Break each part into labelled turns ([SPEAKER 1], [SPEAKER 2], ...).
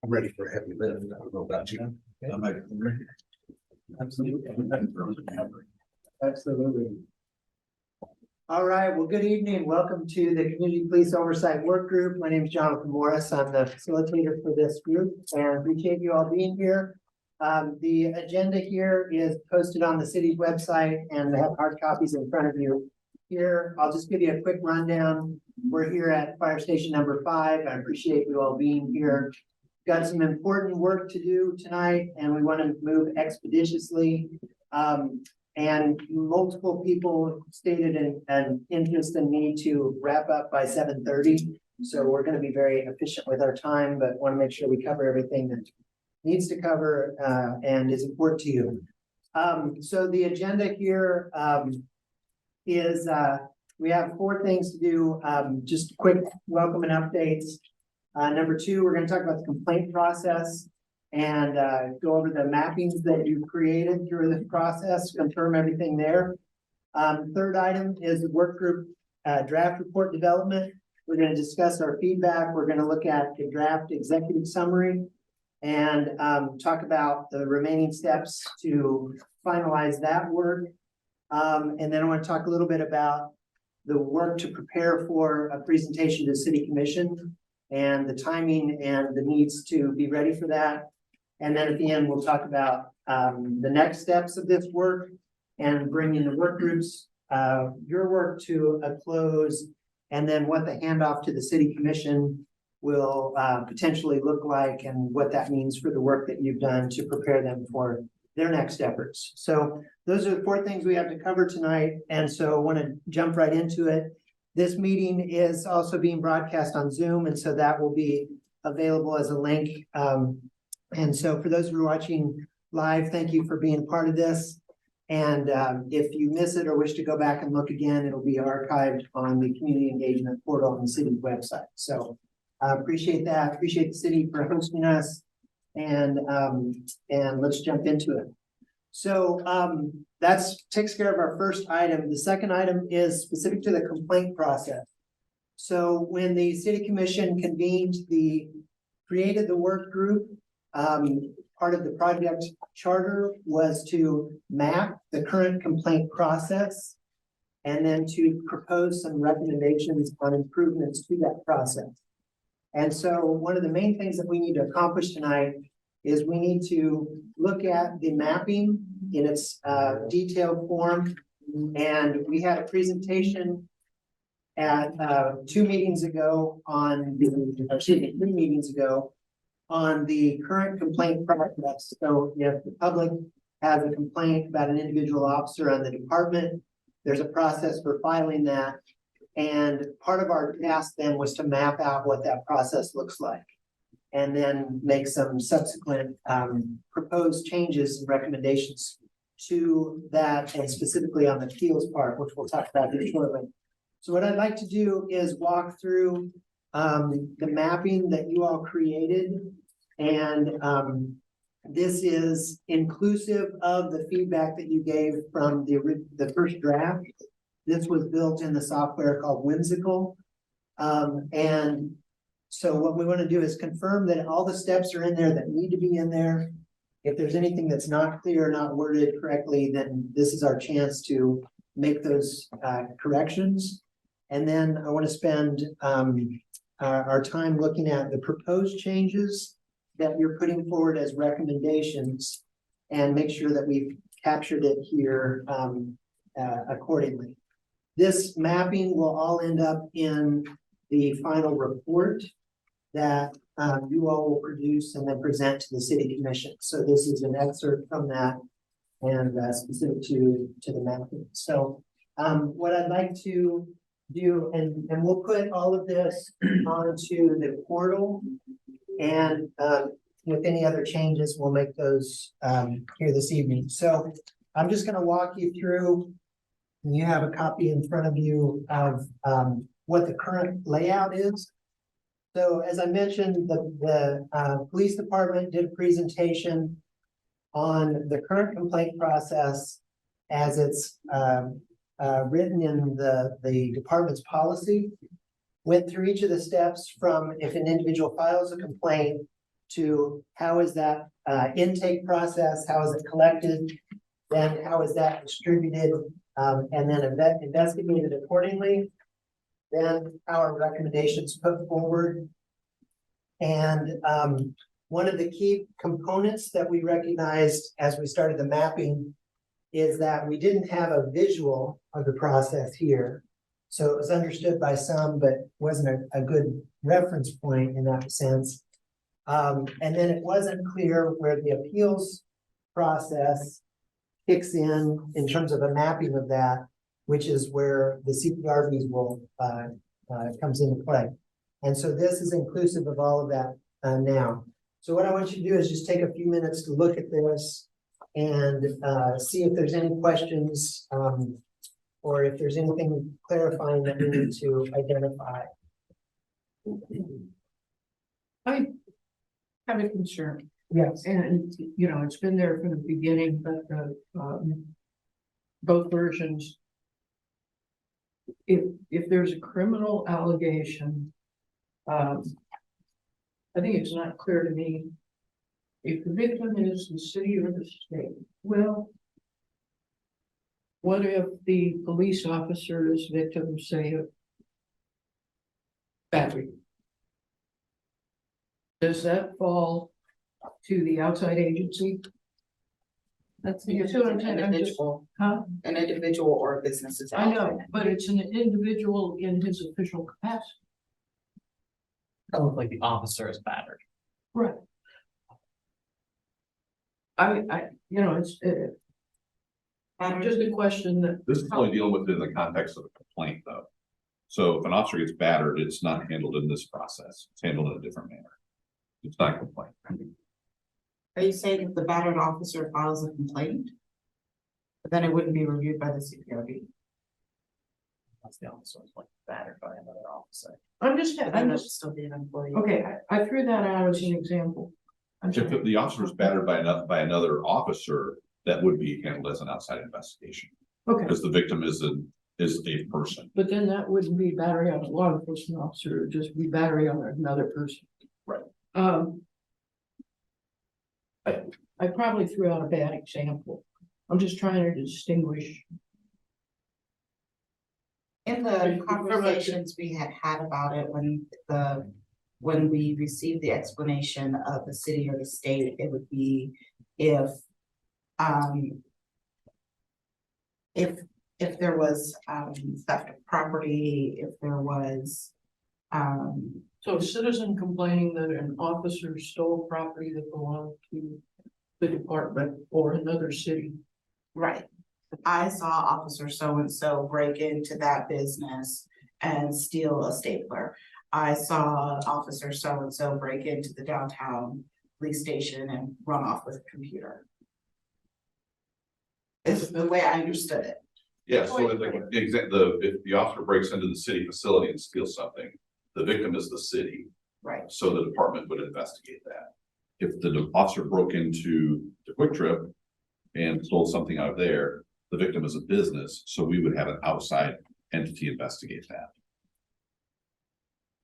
[SPEAKER 1] I'm ready for a heavy lift. I don't know about you. I'm ready. Absolutely.
[SPEAKER 2] Absolutely. All right, well, good evening. Welcome to the Community Police Oversight Work Group. My name is Jonathan Morris. I'm the facilitator for this group and appreciate you all being here. The agenda here is posted on the city's website and I have hard copies in front of you. Here, I'll just give you a quick rundown. We're here at fire station number 5. I appreciate you all being here. Got some important work to do tonight and we want to move expeditiously. And multiple people stated an interest in me to wrap up by 7:30. So we're going to be very efficient with our time, but want to make sure we cover everything that needs to cover and is important to you. So the agenda here is we have 4 things to do. Just quick welcome and updates. Number 2, we're going to talk about the complaint process and go over the mappings that you've created through this process, confirm everything there. Third item is the work group draft report development. We're going to discuss our feedback. We're going to look at the draft executive summary and talk about the remaining steps to finalize that work. And then I want to talk a little bit about the work to prepare for a presentation to the City Commission and the timing and the needs to be ready for that. And then at the end, we'll talk about the next steps of this work and bringing the work groups, your work to a close, and then what the handoff to the City Commission will potentially look like and what that means for the work that you've done to prepare them for their next efforts. So those are the 4 things we have to cover tonight. And so I want to jump right into it. This meeting is also being broadcast on Zoom, and so that will be available as a link. And so for those who are watching live, thank you for being part of this. And if you miss it or wish to go back and look again, it'll be archived on the community engagement portal on the city's website. So I appreciate that. Appreciate the city for hosting us. And let's jump into it. So that takes care of our first item. The second item is specific to the complaint process. So when the City Commission created the work group, part of the project charter was to map the current complaint process and then to propose some recommendations on improvements to that process. And so one of the main things that we need to accomplish tonight is we need to look at the mapping in its detailed form. And we had a presentation at 3 meetings ago on the current complaint process. So if the public has a complaint about an individual officer on the department, there's a process for filing that. And part of our task then was to map out what that process looks like and then make some subsequent proposed changes and recommendations to that, and specifically on the appeals part, which we'll talk about here shortly. So what I'd like to do is walk through the mapping that you all created. And this is inclusive of the feedback that you gave from the first draft. This was built in the software called Whimsical. And so what we want to do is confirm that all the steps are in there that need to be in there. If there's anything that's not clear, not worded correctly, then this is our chance to make those corrections. And then I want to spend our time looking at the proposed changes that you're putting forward as recommendations and make sure that we've captured it here accordingly. This mapping will all end up in the final report that you all will produce and then present to the City Commission. So this is an excerpt from that and specific to the mapping. So what I'd like to do, and we'll put all of this onto the portal, and with any other changes, we'll make those here this evening. So I'm just going to walk you through, and you have a copy in front of you of what the current layout is. So as I mentioned, the police department did a presentation on the current complaint process as it's written in the department's policy. Went through each of the steps from if an individual files a complaint to how is that intake process, how is it collected, then how is that distributed, and then investigated accordingly. Then our recommendations put forward. And one of the key components that we recognized as we started the mapping is that we didn't have a visual of the process here. So it was understood by some, but wasn't a good reference point in that sense. And then it wasn't clear where the appeals process kicks in terms of a mapping of that, which is where the CPRBs will comes into play. And so this is inclusive of all of that now. So what I want you to do is just take a few minutes to look at this and see if there's any questions or if there's anything clarifying that we need to identify.
[SPEAKER 3] I have a concern,
[SPEAKER 2] Yes.
[SPEAKER 3] and you know, it's been there from the beginning, but both versions. If there's a criminal allegation, I think it's not clear to me if the victim is the city or the state. Well, what if the police officer's victim say a battery? Does that fall to the outside agency?
[SPEAKER 4] That's
[SPEAKER 3] You see what I'm saying? I'm just- Huh?
[SPEAKER 4] An individual or a business is.
[SPEAKER 3] I know, but it's an individual in his official capacity.
[SPEAKER 5] Look like the officer is battered.
[SPEAKER 3] Right. You know, it's just a question that.
[SPEAKER 1] This is only dealing with it in the context of a complaint, though. So if an officer gets battered, it's not handled in this process. It's handled in a different manner. It's not a complaint.
[SPEAKER 4] Are you saying if the battered officer files a complaint? Then it wouldn't be reviewed by the CPRB?
[SPEAKER 5] That's the officer is like battered by another officer.
[SPEAKER 3] I'm just,
[SPEAKER 4] But then it's still be an employee.
[SPEAKER 3] okay, I threw that out as an example. I'm
[SPEAKER 1] If
[SPEAKER 3] sorry.
[SPEAKER 1] the officer is battered by another officer, that would be handled as an outside investigation.
[SPEAKER 3] Okay,
[SPEAKER 1] Because the victim is a person.
[SPEAKER 3] but then that wouldn't be battery on a law enforcement officer, it would just be battery on another person.
[SPEAKER 1] Right.
[SPEAKER 3] I probably threw out a bad example. I'm just trying to distinguish.
[SPEAKER 4] In the conversations we had about it, when we received the explanation of the city or the state, it would be if there was theft of property, if there was
[SPEAKER 3] So a citizen complaining that an officer stole property that belonged to the department or another city.
[SPEAKER 4] right. I saw Officer so-and-so break into that business and steal a stapler. I saw Officer so-and-so break into the downtown police station and run off with a computer. It's the way I understood it.
[SPEAKER 1] Yeah, so if the officer breaks into the city facility and steals something, the victim is the city,
[SPEAKER 4] Right.
[SPEAKER 1] so the department would investigate that. If the officer broke into the Quick Trip and stole something out of there, the victim is a business, so we would have an outside entity investigate that.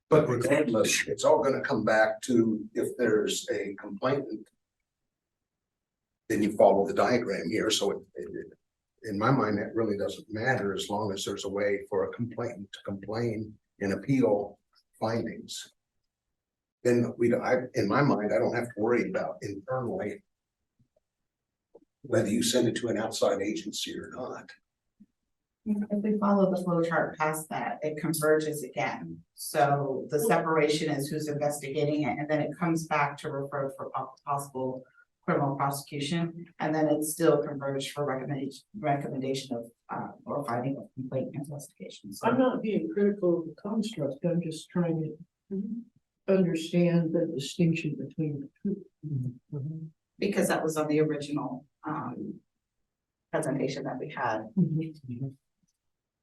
[SPEAKER 6] But regardless, it's all gonna come back to if there's a complainant. Then you follow the diagram here, so in my mind, that really doesn't matter as long as there's a way for a complainant to complain and appeal findings. Then in my mind, I don't have to worry about internally whether you send it to an outside agency or not.
[SPEAKER 4] If we follow the flow chart past that, it converges again. So the separation is who's investigating it, and then it comes back to refer for possible criminal prosecution, and then it's still converged for recommendation of or finding of complaint investigation. So
[SPEAKER 3] I'm not being critical of the construct, I'm just trying to understand the distinction between the two.
[SPEAKER 4] because that was on the original presentation that we had.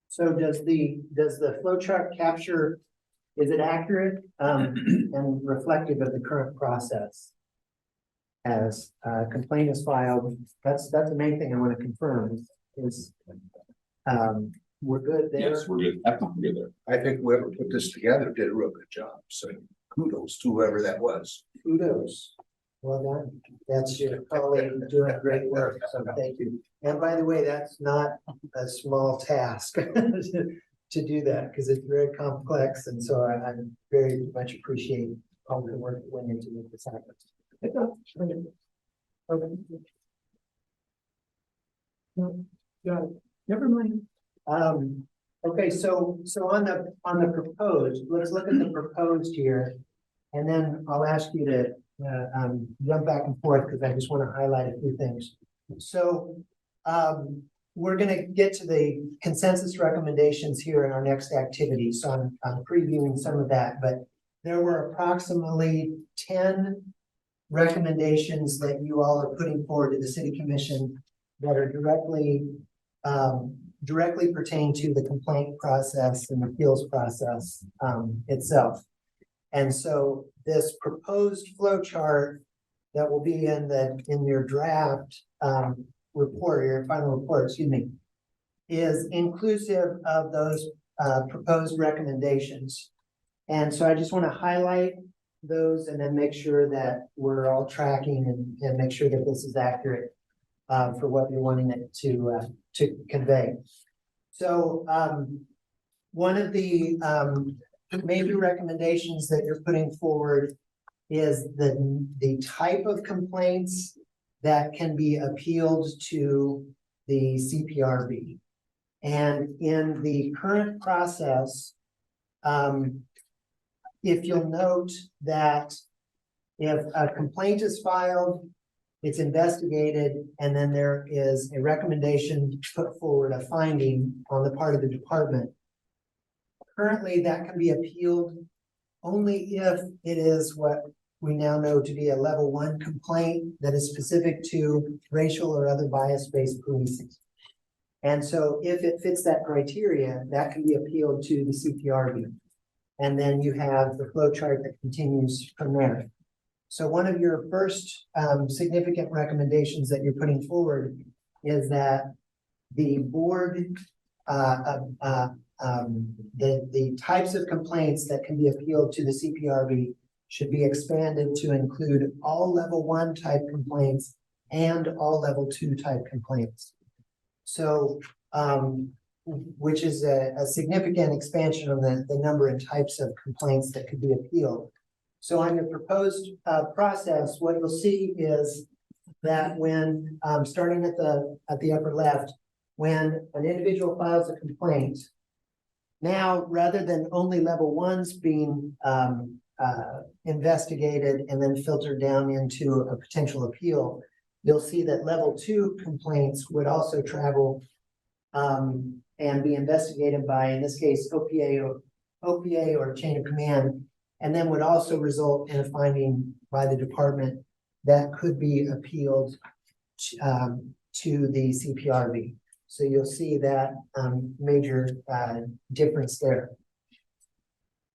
[SPEAKER 2] So does the flow chart capture, is it accurate and reflective of the current process? As a complaint is filed, that's the main thing I want to confirm is we're good there.
[SPEAKER 1] Yes, we're good. I think we're good there.
[SPEAKER 6] I think whoever put this together did a real good job, so kudos to whoever that was.
[SPEAKER 2] Kudos. Well done. That's your colleague doing great work, so thank you. And by the way, that's not a small task to do that, because it's very complex, and so I very much appreciate all the work that went into make this happen.
[SPEAKER 3] No, got it. Never mind.
[SPEAKER 2] Okay, so on the proposed, let's look at the proposed here. And then I'll ask you to jump back and forth because I just want to highlight a few things. So we're going to get to the consensus recommendations here in our next activity. So I'm previewing some of that, but there were approximately 10 recommendations that you all are putting forward to the City Commission that are directly pertain to the complaint process and appeals process itself. And so this proposed flow chart that will be in your draft report, your final report, excuse me, is inclusive of those proposed recommendations. And so I just want to highlight those and then make sure that we're all tracking and make sure that this is accurate for what you're wanting it to convey. So one of the major recommendations that you're putting forward is the type of complaints that can be appealed to the CPRB. And in the current process, if you'll note that if a complaint is filed, it's investigated, and then there is a recommendation to put forward a finding on the part of the department. Currently, that can be appealed only if it is what we now know to be a level 1 complaint that is specific to racial or other bias-based policing. And so if it fits that criteria, that can be appealed to the CPRB. And then you have the flow chart that continues from there. So one of your first significant recommendations that you're putting forward is that the board, the types of complaints that can be appealed to the CPRB should be expanded to include all level 1 type complaints and all level 2 type complaints. So, which is a significant expansion on the number and types of complaints that could be appealed. So on your proposed process, what you'll see is that when, starting at the upper left, when an individual files a complaint, now rather than only level 1s being investigated and then filtered down into a potential appeal, you'll see that level 2 complaints would also travel and be investigated by, in this case, OPA or chain of command, and then would also result in a finding by the department that could be appealed to the CPRB. So you'll see that major difference there.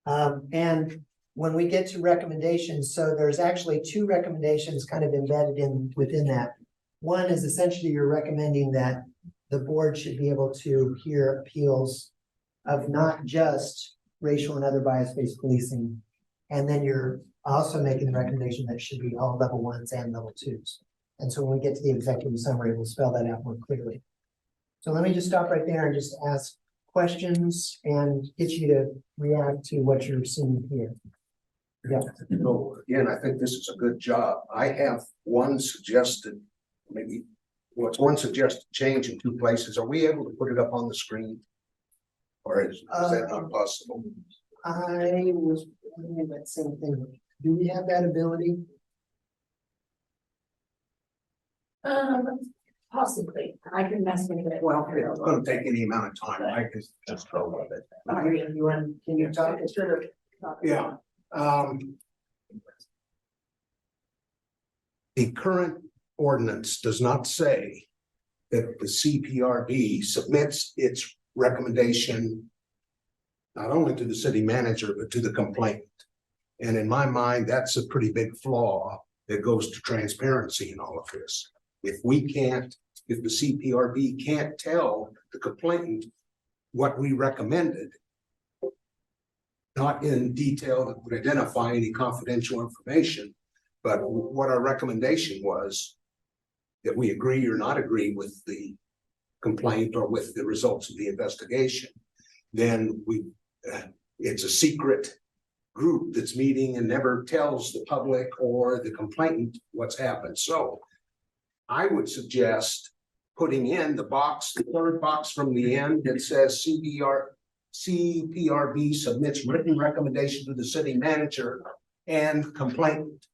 [SPEAKER 2] And when we get to recommendations, so there's actually 2 recommendations kind of embedded within that. One is essentially you're recommending that the board should be able to hear appeals of not just racial and other bias-based policing. And then you're also making the recommendation that it should be all level 1s and level 2s. And so when we get to the executive summary, we'll spell that out more clearly. So let me just stop right there and just ask questions and get you to react to what you're seeing here. Yeah.
[SPEAKER 6] So again, I think this is a good job. I have one suggested, maybe one suggested change in 2 places. Are we able to put it up on the screen? Or is that not possible?
[SPEAKER 2] I was wondering that same thing. Do we have that ability?
[SPEAKER 7] Possibly, I can mess with it.
[SPEAKER 6] Well, it's gonna take any amount of time. I just go with it.
[SPEAKER 2] Can you talk? Sure.
[SPEAKER 6] Yeah. The current ordinance does not say that the CPRB submits its recommendation not only to the city manager, but to the complainant. And in my mind, that's a pretty big flaw that goes to transparency in all of this. If the CPRB can't tell the complainant what we recommended, not in detail that would identify any confidential information, but what our recommendation was that we agree or not agree with the complaint or with the results of the investigation, then it's a secret group that's meeting and never tells the public or the complainant what's happened. So I would suggest putting in the box, the third box from the end that says CPRB submits written recommendation to the city manager and complainant.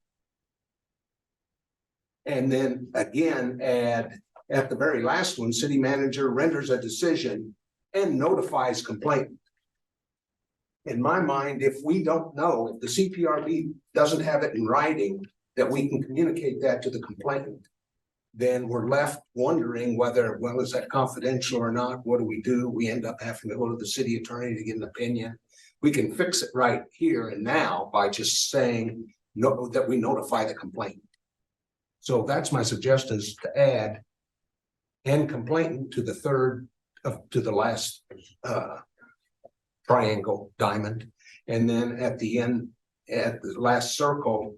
[SPEAKER 6] And then again, add at the very last one, city manager renders a decision and notifies complainant. In my mind, if we don't know, if the CPRB doesn't have it in writing that we can communicate that to the complainant, then we're left wondering whether, well, is that confidential or not? What do? We end up having to go to the city attorney to get an opinion. We can fix it right here and now by just saying no, that we notify the complainant. So that's my suggestion, is to add and complainant to the third to the last triangle diamond, and then at the end, at the last circle,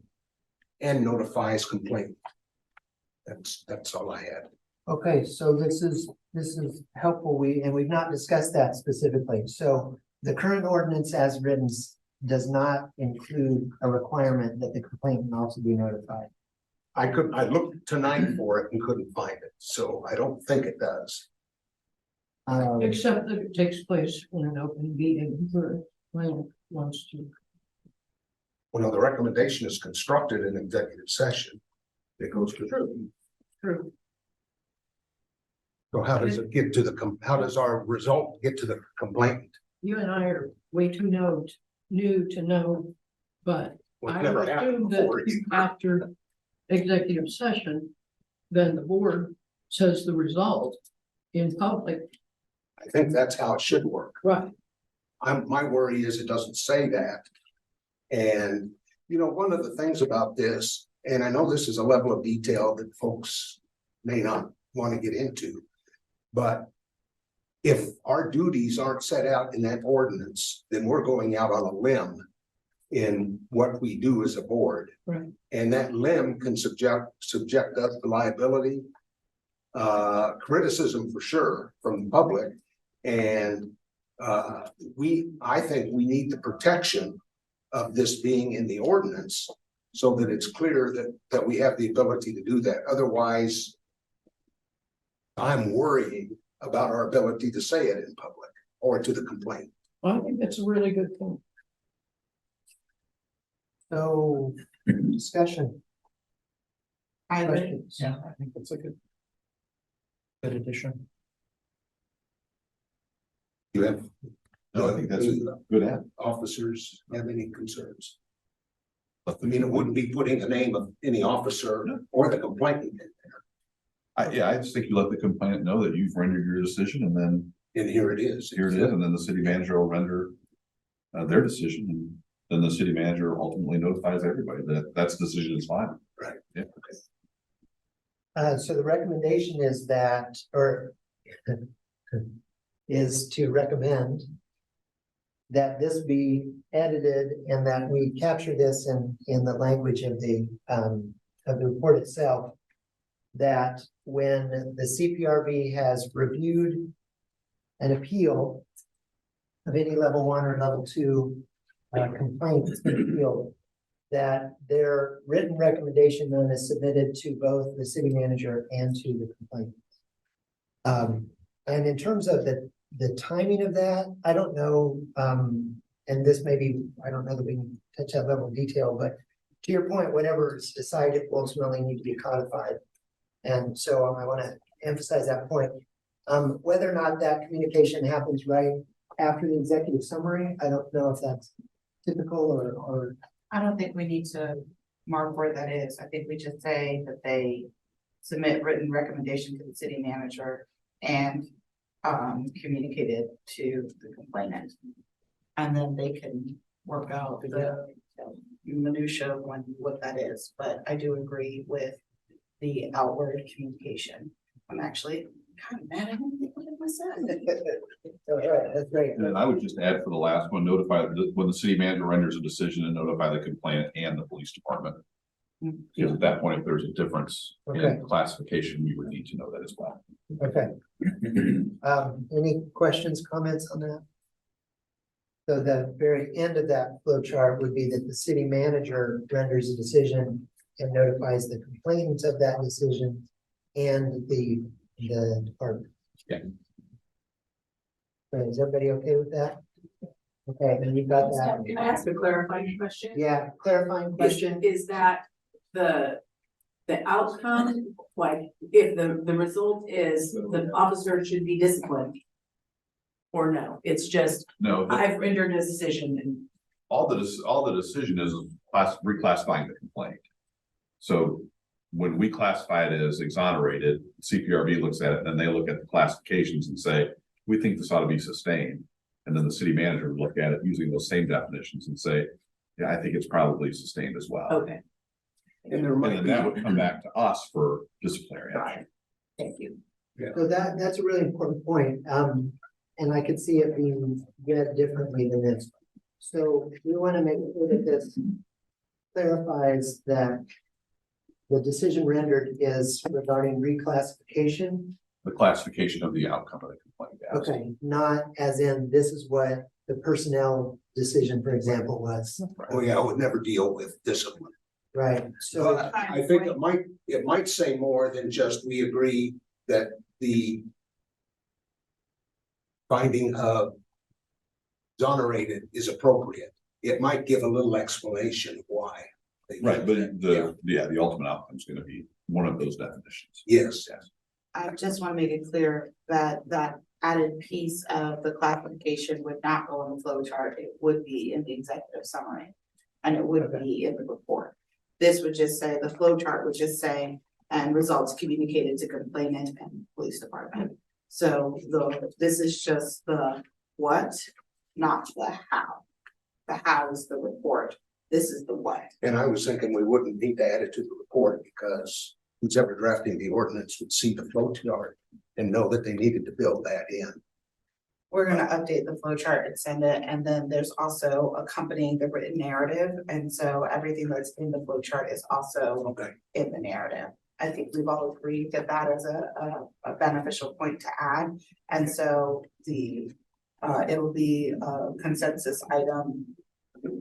[SPEAKER 6] and notifies complainant. That's all I had.
[SPEAKER 2] Okay, so this is helpful. We've not discussed that specifically. So the current ordinance as written does not include a requirement that the complainant also be notified.
[SPEAKER 6] I looked tonight for it and couldn't find it, so I don't think it does.
[SPEAKER 3] Except that it takes place in an open meeting where Lynn wants to.
[SPEAKER 6] Well, the recommendation is constructed in executive session. It goes to
[SPEAKER 3] True.
[SPEAKER 6] So how does it get to how does our result get to the complainant?
[SPEAKER 3] You and I are way too new to know, but
[SPEAKER 6] Well, it's
[SPEAKER 3] I
[SPEAKER 6] never
[SPEAKER 3] would
[SPEAKER 6] happened
[SPEAKER 3] assume
[SPEAKER 6] before
[SPEAKER 3] that
[SPEAKER 6] either.
[SPEAKER 3] after executive session, then the board says the result in public.
[SPEAKER 6] I think that's how it should work.
[SPEAKER 3] Right.
[SPEAKER 6] My worry is it doesn't say that. And, you know, one of the things about this, and I know this is a level of detail that folks may not want to get into, but if our duties aren't set out in that ordinance, then we're going out on a limb in what we do as a board.
[SPEAKER 3] Right.
[SPEAKER 6] And that limb can subject us to liability, criticism for sure from the public. And I think we need the protection of this being in the ordinance so that it's clear that we have the ability to do that. Otherwise, I'm worrying about our ability to say it in public or to the complaint.
[SPEAKER 3] Well, I think that's a really good point.
[SPEAKER 2] So discussion.
[SPEAKER 4] I would,
[SPEAKER 2] Questions?
[SPEAKER 5] Yeah, I think that's a good addition.
[SPEAKER 6] You have.
[SPEAKER 1] No, I think that's a good add.
[SPEAKER 6] Officers have any concerns? I mean, it wouldn't be putting the name of any officer or the complainant in there.
[SPEAKER 1] Yeah, I just think you let the complainant know that you've rendered your decision, and then
[SPEAKER 6] And here it is.
[SPEAKER 1] here it is, and then the city manager will render their decision, and then the city manager ultimately notifies everybody that that's decision is final.
[SPEAKER 6] Right.
[SPEAKER 1] Yeah.
[SPEAKER 2] So the recommendation is that, or is to recommend that this be edited and that we capture this in the language of the report itself. That when the CPRB has reviewed an appeal of any level 1 or level 2 complaint that's been appealed, that their written recommendation then is submitted to both the city manager and to the complainant. And in terms of the timing of that, I don't know, and this may be, I don't know that we can touch that level of detail, but to your point, whatever is decided will ultimately need to be codified. And so I want to emphasize that point. Whether or not that communication happens right after the executive summary, I don't know if that's typical or.
[SPEAKER 4] I don't think we need to mark where that is. I think we just say that they submit written recommendation to the city manager and communicate it to the complainant. And then they can work out the minutia of what that is. But I do agree with the outward communication. I'm actually kind of mad at him. What am I saying?
[SPEAKER 2] All right, that's great.
[SPEAKER 1] And then I would just add for the last one, when the city manager renders a decision and notify the complainant and the police department. Because at that point, if there's a difference
[SPEAKER 2] Okay.
[SPEAKER 1] in classification, we would need to know that as well.
[SPEAKER 2] Okay. Any questions, comments on that? So the very end of that flow chart would be that the city manager renders a decision and notifies the complainant of that decision and the department.
[SPEAKER 1] Yeah.
[SPEAKER 2] Is everybody okay with that? Okay, and you've got that.
[SPEAKER 7] Can I ask a clarifying question?
[SPEAKER 2] Yeah, clarifying question.
[SPEAKER 7] Is that the outcome, like, if the result is the officer should be disciplined? Or no, it's just,
[SPEAKER 1] No,
[SPEAKER 7] I've rendered a decision and
[SPEAKER 1] all the decision is reclassifying the complaint. So when we classify it as exonerated, CPRB looks at it, and then they look at the classifications and say, we think this ought to be sustained. And then the city manager would look at it using those same definitions and say, yeah, I think it's probably sustained as well.
[SPEAKER 7] okay,
[SPEAKER 6] And there
[SPEAKER 1] And
[SPEAKER 6] might
[SPEAKER 1] then
[SPEAKER 6] be,
[SPEAKER 1] that would come back to us for disciplinary
[SPEAKER 7] got
[SPEAKER 1] action.
[SPEAKER 7] it. Thank you.
[SPEAKER 2] So that's a really important point. And I could see it being read differently than this. So we want to make sure that this clarifies that the decision rendered is regarding reclassification.
[SPEAKER 1] The classification of the outcome of the complaint. yes.
[SPEAKER 2] Okay, not as in this is what the personnel decision, for example, was,
[SPEAKER 6] oh yeah, I would never deal with discipline.
[SPEAKER 2] right? So,
[SPEAKER 6] But I think it might say more than just we agree that the finding of exonerated is appropriate. It might give a little explanation of why. they
[SPEAKER 1] Right,
[SPEAKER 6] did
[SPEAKER 1] but
[SPEAKER 6] that.
[SPEAKER 1] the ultimate outcome is gonna be one of those definitions.
[SPEAKER 6] Yes.
[SPEAKER 1] Yes.
[SPEAKER 4] I just want to make it clear that that added piece of the classification would not go in the flow chart. It would be in the executive summary. And it would be in the report. This would just say, the flow chart would just say, and results communicated to complainant and police department. So this is just the what, not the how. The how is the report. This is the what.
[SPEAKER 6] And I was thinking we wouldn't need to add it to the report because who's ever drafting the ordinance would see the flow chart and know that they needed to build that in.
[SPEAKER 4] We're gonna update the flow chart and send it, and then there's also accompanying the written narrative, and so everything that's in the flow chart is also
[SPEAKER 6] Okay.
[SPEAKER 4] in the narrative. I think we've all agreed that that is a beneficial point to add, and so it'll be a consensus item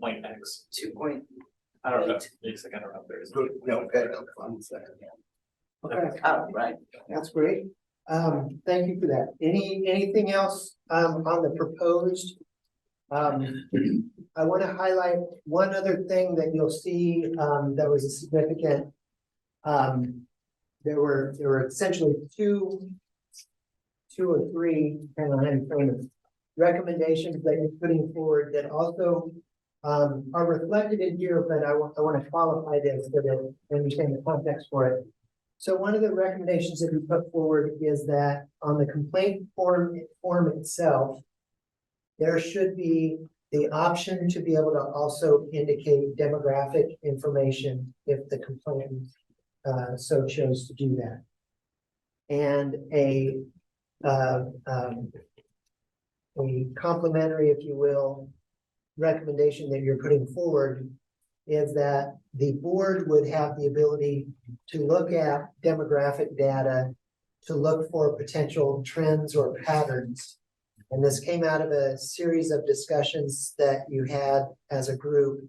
[SPEAKER 5] Point X.
[SPEAKER 4] 2.8.
[SPEAKER 5] I don't know, it's like, I don't know if there's.
[SPEAKER 6] Good. Okay. I'm saying.
[SPEAKER 2] okay,
[SPEAKER 4] Oh, right.
[SPEAKER 2] that's great. Thank you for that. Anything else, on the proposed? I want to highlight one other thing that you'll see, that was a significant. There were essentially two or three, depending on how you frame it, recommendations that you're putting forward that also are reflected in here, but I want to qualify this so that you understand the context for it. So one of the recommendations that we put forward is that on the complaint form itself, there should be the option to be able to also indicate demographic information if the complainant so chose to do that. And a complementary, if you will, recommendation that you're putting forward is that the board would have the ability to look at demographic data to look for potential trends or patterns. And this came out of a series of discussions that you had as a group,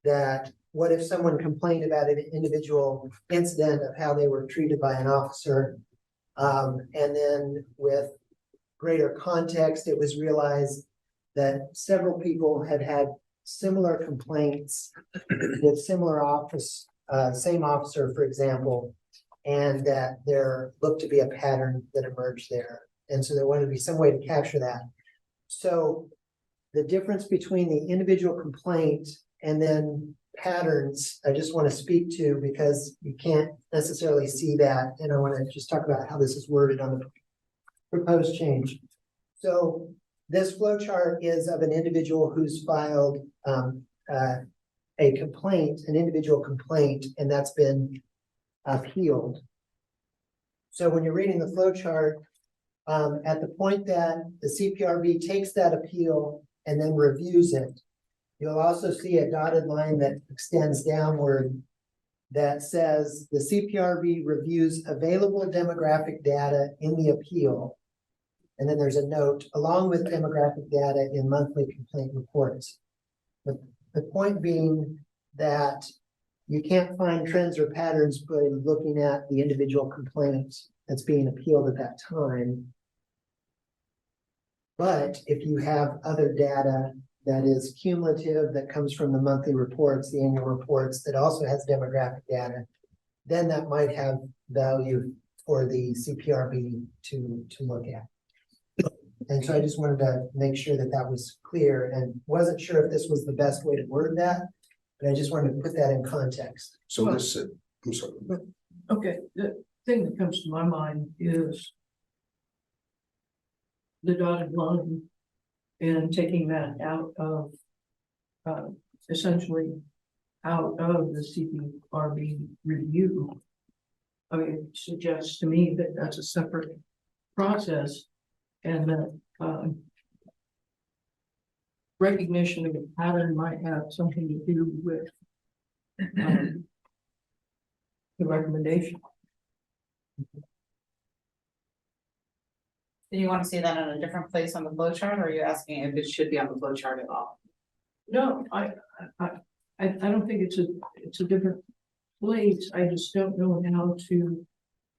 [SPEAKER 2] that what if someone complained about an individual incident of how they were treated by an officer, and then with greater context, it was realized that several people had had similar complaints with similar office, same officer, for example, and that there looked to be a pattern that emerged there. And so there wanted to be some way to capture that. So the difference between the individual complaint and then patterns, I just want to speak to because you can't necessarily see that. And I want to just talk about how this is worded on the proposed change. So this flow chart is of an individual who's filed a complaint, an individual complaint, and that's been appealed. So when you're reading the flow chart, At the point that the CPRB takes that appeal and then reviews it, you'll also see a dotted line that extends downward that says the CPRB reviews available demographic data in the appeal. And then there's a note along with demographic data in monthly complaint reports. The point being that you can't find trends or patterns by looking at the individual complaints that's being appealed at that time. But if you have other data that is cumulative, that comes from the monthly reports, the annual reports, that also has demographic data, then that might have value for the CPRB to look at. And so I just wanted to make sure that that was clear, and wasn't sure if this was the best way to word that, but I just wanted to put that in context.
[SPEAKER 6] So this, I'm sorry.
[SPEAKER 3] Okay, the thing that comes to my mind is the dotted line and taking that out of, essentially out of the CPRB review. I mean, it suggests to me that that's a separate process and that, recognition of a pattern might have something to do with, the recommendation.
[SPEAKER 4] Do you want to see that in a different place on the flow chart, or are you asking if it should be on the flow chart at all?
[SPEAKER 3] No, I don't think it's a different place. I just don't know how to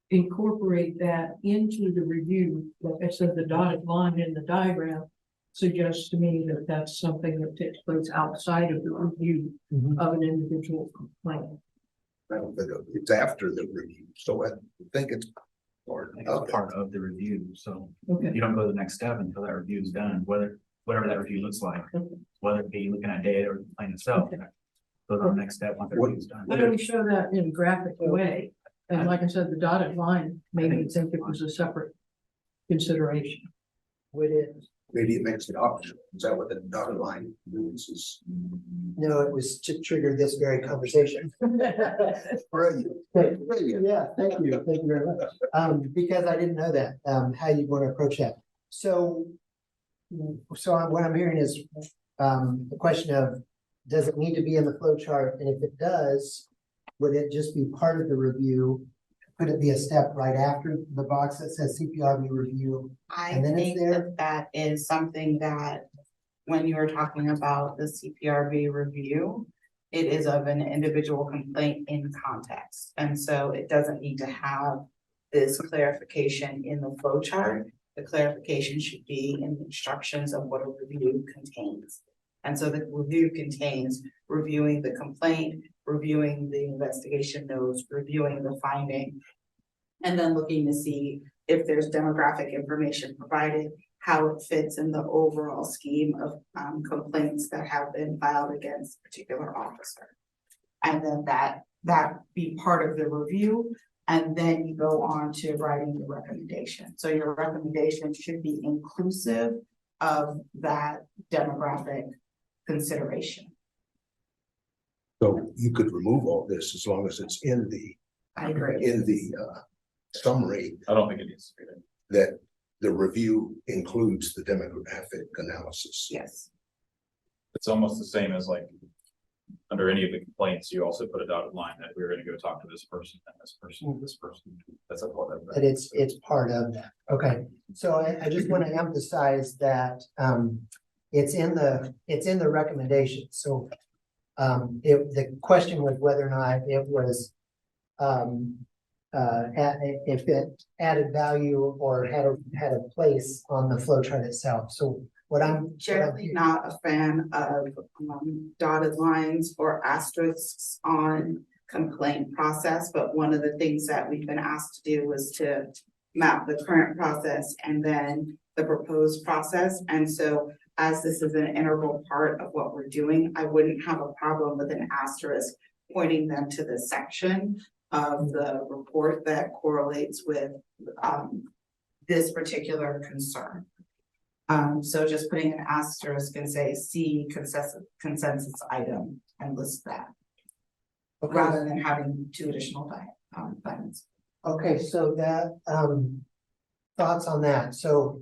[SPEAKER 3] incorporate that into the review. Like I said, the dotted line in the diagram suggests to me that that's something that takes place outside of the review of an individual complaint.
[SPEAKER 6] I don't think it's after the review, so I think it's part
[SPEAKER 5] Like
[SPEAKER 6] of
[SPEAKER 5] it's
[SPEAKER 6] it.
[SPEAKER 5] part of the review, so
[SPEAKER 3] Okay.
[SPEAKER 5] you don't go to the next step until that review is done, whatever that review looks like. Whether it be looking at data or the complaint itself,
[SPEAKER 3] Okay.
[SPEAKER 5] go to the next step once the
[SPEAKER 6] What-
[SPEAKER 5] review's done.
[SPEAKER 3] Why don't we show that in a graphic way? And like I said, the dotted line made me think it was a separate consideration.
[SPEAKER 2] Would it?
[SPEAKER 6] Maybe it makes it optional. Is that what the dotted line means is?
[SPEAKER 2] No, it was to trigger this very conversation.
[SPEAKER 6] Brilliant. Brilliant.
[SPEAKER 2] Yeah, thank you very much. Because I didn't know that, how you want to approach that. So what I'm hearing is, the question of, does it need to be in the flow chart? And if it does, would it just be part of the review? Could it be a step right after the box that says CPRB review?
[SPEAKER 4] I
[SPEAKER 2] And then it's
[SPEAKER 4] think
[SPEAKER 2] there?
[SPEAKER 4] that is something that, when you were talking about the CPRB review, it is of an individual complaint in context, and so it doesn't need to have this clarification in the flow chart. The clarification should be in the instructions of what a review contains. And so the review contains reviewing the complaint, reviewing the investigation notes, reviewing the finding, and then looking to see if there's demographic information provided, how it fits in the overall scheme of complaints that have been filed against a particular officer. And then that be part of the review, and then you go on to writing the recommendation. So your recommendation should be inclusive of that demographic consideration.
[SPEAKER 6] So you could remove all this as long as it's in
[SPEAKER 4] I agree.
[SPEAKER 6] the summary
[SPEAKER 1] I don't think it needs to be there.
[SPEAKER 6] that the review includes the demographic analysis.
[SPEAKER 4] Yes.
[SPEAKER 8] It's almost the same as like, under any of the complaints, you also put a dotted line that we're gonna go talk to this person and this person and this person. That's a part of
[SPEAKER 2] That it's part of that. Okay, so I just want to emphasize that, it's in the recommendation. So, if the question was whether or not it was, if it added value or had a place on the flow chart itself. So what I'm
[SPEAKER 4] Generally not a fan of dotted lines or asterisks on complaint process, but one of the things that we've been asked to do was to map the current process and then the proposed process. And so as this is an integral part of what we're doing, I wouldn't have a problem with an asterisk pointing them to the section of the report that correlates with this particular concern. So just putting an asterisk and say, see consensus item and list that, rather than having two additional items.
[SPEAKER 2] Okay, so that, thoughts on that. So,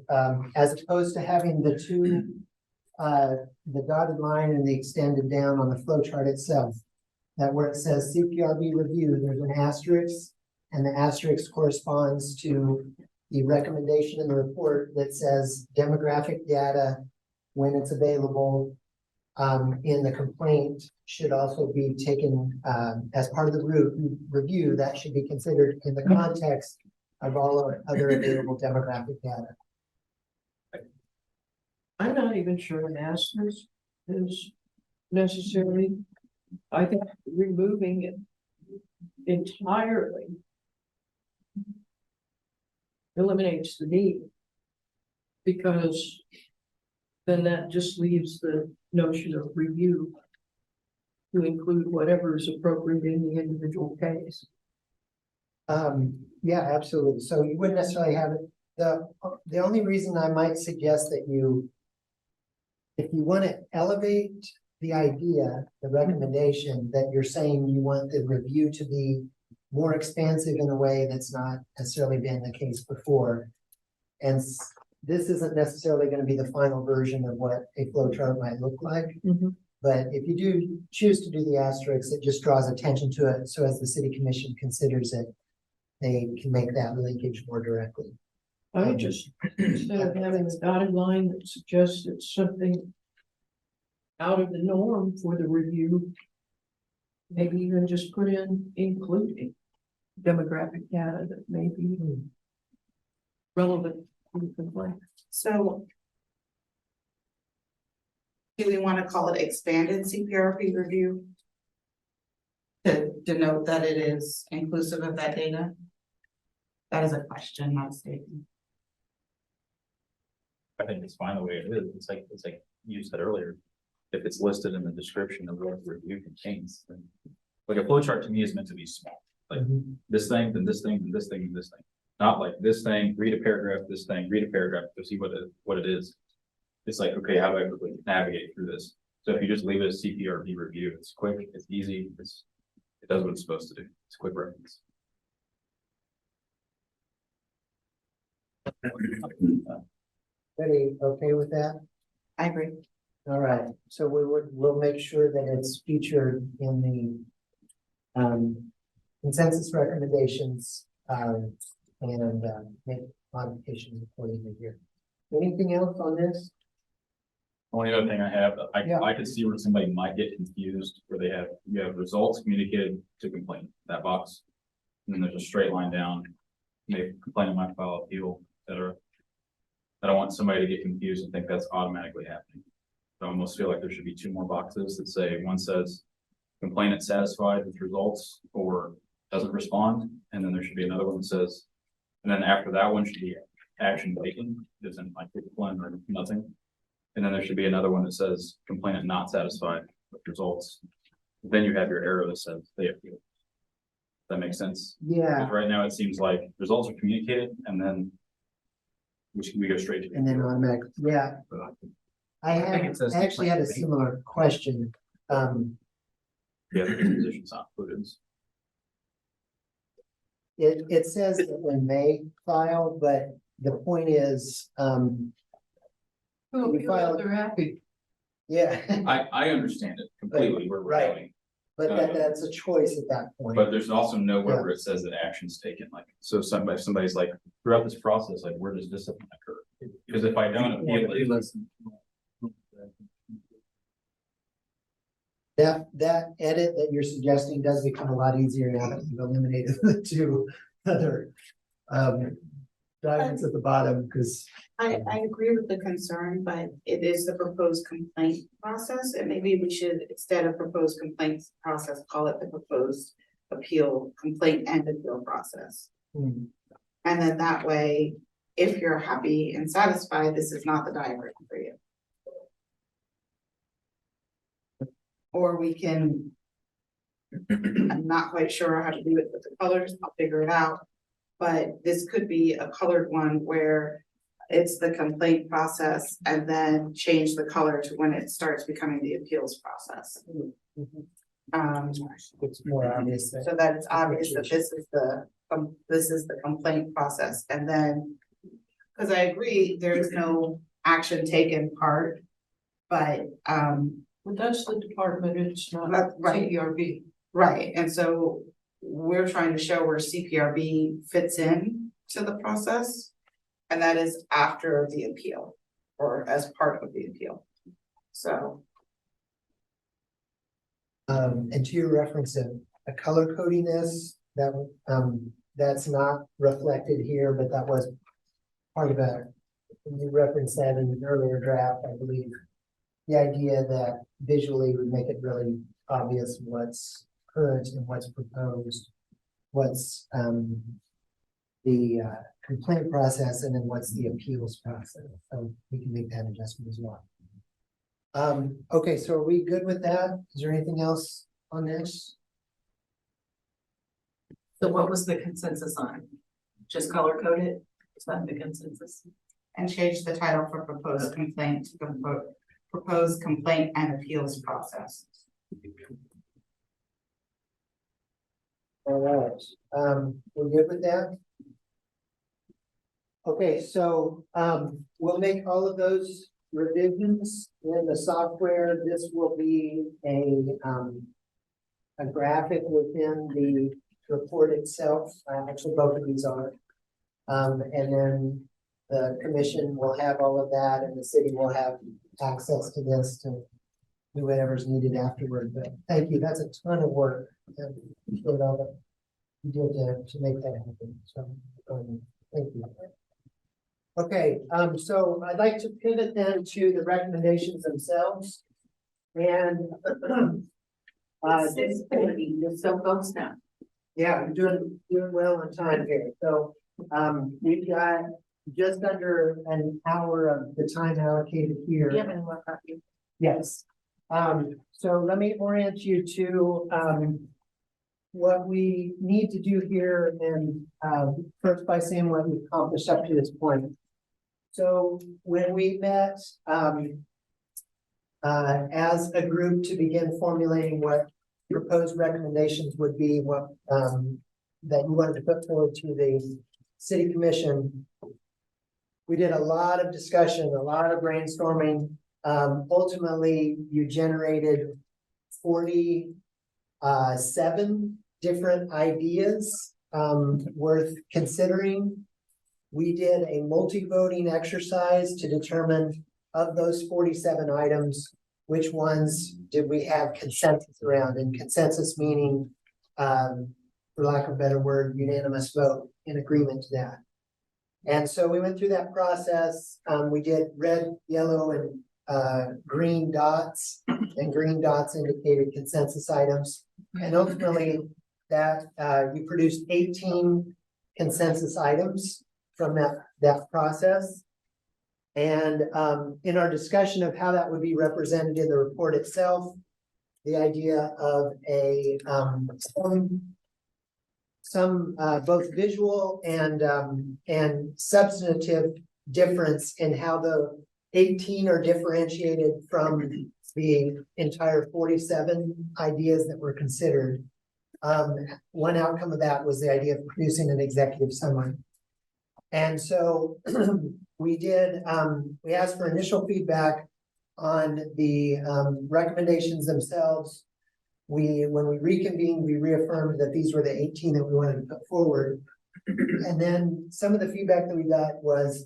[SPEAKER 2] as opposed to having the two, the dotted line and the extended down on the flow chart itself, that where it says CPRB review, there's an asterisk, and the asterisk corresponds to the recommendation in the report that says demographic data, when it's available, in the complaint should also be taken, as part of the review, that should be considered in the context of all our other available demographic data.
[SPEAKER 3] I'm not even sure an asterisk is necessary. I think removing it entirely eliminates the need. Because then that just leaves the notion of review to include whatever is appropriate in the individual case.
[SPEAKER 2] Yeah, absolutely. So you wouldn't necessarily have it. The only reason I might suggest that if you want to elevate the idea, the recommendation that you're saying you want the review to be more expansive in a way that's not necessarily been the case before. And this isn't necessarily going to be the final version of what a flow chart might look like. But if you do choose to do the asterisks, it just draws attention to it. So as the city commission considers it, they can make that linkage more directly.
[SPEAKER 3] I would just, instead of having a dotted line that suggests it's something out of the norm for the review, maybe even just put in including demographic data that may be relevant to the complaint.
[SPEAKER 4] So do we want to call it expanded CPRP review? To denote that it is inclusive of that data? That is a question, not a statement.
[SPEAKER 8] I think it's fine the way it is. It's like you said earlier. If it's listed in the description of what the review contains, then like a flow chart to me is meant to be small. Like this thing, then this thing, then this thing, and this thing. Not like this thing, read a paragraph, this thing, read a paragraph to see what it is. It's like, okay, how do I quickly navigate through this? So if you just leave it as CPRB review, it's quick, it's easy, it does what it's supposed to do. It's a quick reference.
[SPEAKER 2] Ready, okay with that?
[SPEAKER 4] I agree.
[SPEAKER 2] All right, so we'll make sure that it's featured in the consensus recommendations, and make modifications accordingly here. Anything else on this?
[SPEAKER 8] Only other thing I have,
[SPEAKER 2] Yeah.
[SPEAKER 8] I could see where somebody might get confused, where you have results communicated to complaint, that box. And then there's a straight line down, maybe complaint might file appeal, etc. I don't want somebody to get confused and think that's automatically happening. I almost feel like there should be two more boxes that say, one says complainant satisfied with results or doesn't respond, and then there should be another one that says, and then after that one should be action taken, isn't like discipline or nothing. And then there should be another one that says complainant not satisfied with results. Then you have your arrow that says they appeal. That makes sense?
[SPEAKER 2] Yeah,
[SPEAKER 8] Because right now it seems like results are communicated and then we go straight to.
[SPEAKER 2] and then automatic, yeah. I
[SPEAKER 5] think it says
[SPEAKER 2] actually had a
[SPEAKER 5] complaint.
[SPEAKER 2] similar question.
[SPEAKER 8] Yeah, the position's not included.
[SPEAKER 2] It says that when they file, but the point is,
[SPEAKER 3] Well,
[SPEAKER 2] We filed-
[SPEAKER 3] they're happy.
[SPEAKER 2] yeah,
[SPEAKER 8] I understand it completely where we're
[SPEAKER 2] Right.
[SPEAKER 8] going,
[SPEAKER 2] but that's a choice at that point.
[SPEAKER 8] but there's also nowhere where it says that action's taken, like, so somebody's like, throughout this process, like, where does discipline occur? Because if I don't appeal it,
[SPEAKER 2] That edit that you're suggesting does become a lot easier now that you've eliminated the two other documents at the bottom, because
[SPEAKER 4] I agree with the concern, but it is the proposed complaint process, and maybe we should, instead of proposed complaints process, call it the proposed appeal, complaint and appeal process. And then that way, if you're happy and satisfied, this is not the diagram for you. Or we can, I'm not quite sure how to do it with the colors, I'll figure it out. But this could be a colored one where it's the complaint process and then change the color to when it starts becoming the appeals process.
[SPEAKER 2] it's more obvious that.
[SPEAKER 4] So that it's obvious that this is the complaint process, and then Cause I agree, there is no action taken part. But,
[SPEAKER 3] But that's the department, it's not
[SPEAKER 4] Right.
[SPEAKER 3] CPRB.
[SPEAKER 4] right, and so we're trying to show where CPRB fits in to the process. And that is after the appeal, or as part of the appeal. So,
[SPEAKER 2] And to your reference of a color coding this, that, that's not reflected here, but that was part of you referenced that in an earlier draft, I believe. The idea that visually would make it really obvious what's current and what's proposed, what's, the complaint process, and then what's the appeals process. So we can make that adjustment as well. Okay, so are we good with that? Is there anything else on this?
[SPEAKER 7] So what was the consensus on? Just color code it? Is that the consensus?
[SPEAKER 4] and change the title for proposed complaint to proposed complaint and appeals process.
[SPEAKER 2] All right, we're good with that? Okay, so, we'll make all of those revisions in the software. This will be a graphic within the report itself. Actually, both of these are. And then the commission will have all of that, and the city will have access to this to do whatever's needed afterward. But thank you, that's a ton of work. And you did all that you did to make that happen. So, thank you. Okay, so I'd like to pivot then to the recommendations themselves. And
[SPEAKER 7] You're so close now.
[SPEAKER 2] yeah, you're doing well on time here. So we've got just under an hour of the time allocated here.
[SPEAKER 7] Do you have any more copies?
[SPEAKER 2] Yes. So let me orient you to what we need to do here, and first by saying what we've accomplished up to this point. So when we met as a group to begin formulating what proposed recommendations would be, what that you wanted to put forward to the city commission, we did a lot of discussion, a lot of brainstorming. Ultimately, you generated 47 different ideas worth considering. We did a multi-voting exercise to determine of those 47 items, which ones did we have consensus around, and consensus meaning, for lack of a better word, unanimous vote in agreement to that. And so we went through that process. We did red, yellow, and green dots, and green dots indicated consensus items. And ultimately that we produced 18 consensus items from that process. And in our discussion of how that would be represented in the report itself, the idea of a some both visual and substantive difference in how the 18 are differentiated from the entire 47 ideas that were considered. One outcome of that was the idea of producing an executive summary. And so we did, we asked for initial feedback on the recommendations themselves. When we reconvened, we reaffirmed that these were the 18 that we wanted to put forward. And then some of the feedback that we got was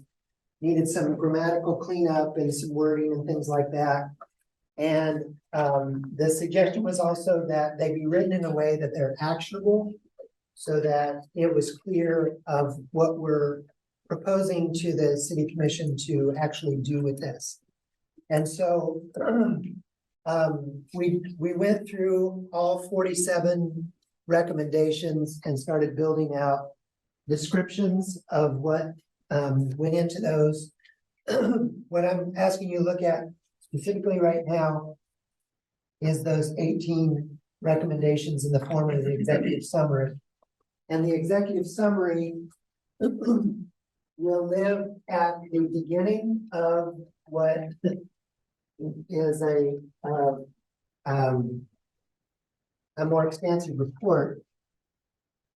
[SPEAKER 2] needed some grammatical cleanup and some wording and things like that. And the suggestion was also that they be written in a way that they're actionable, so that it was clear of what we're proposing to the city commission to actually do with this. And so we went through all 47 recommendations and started building out descriptions of what went into those. What I'm asking you to look at specifically right now is those 18 recommendations in the form of the executive summary. And the executive summary will live at the beginning of what is a more expansive report,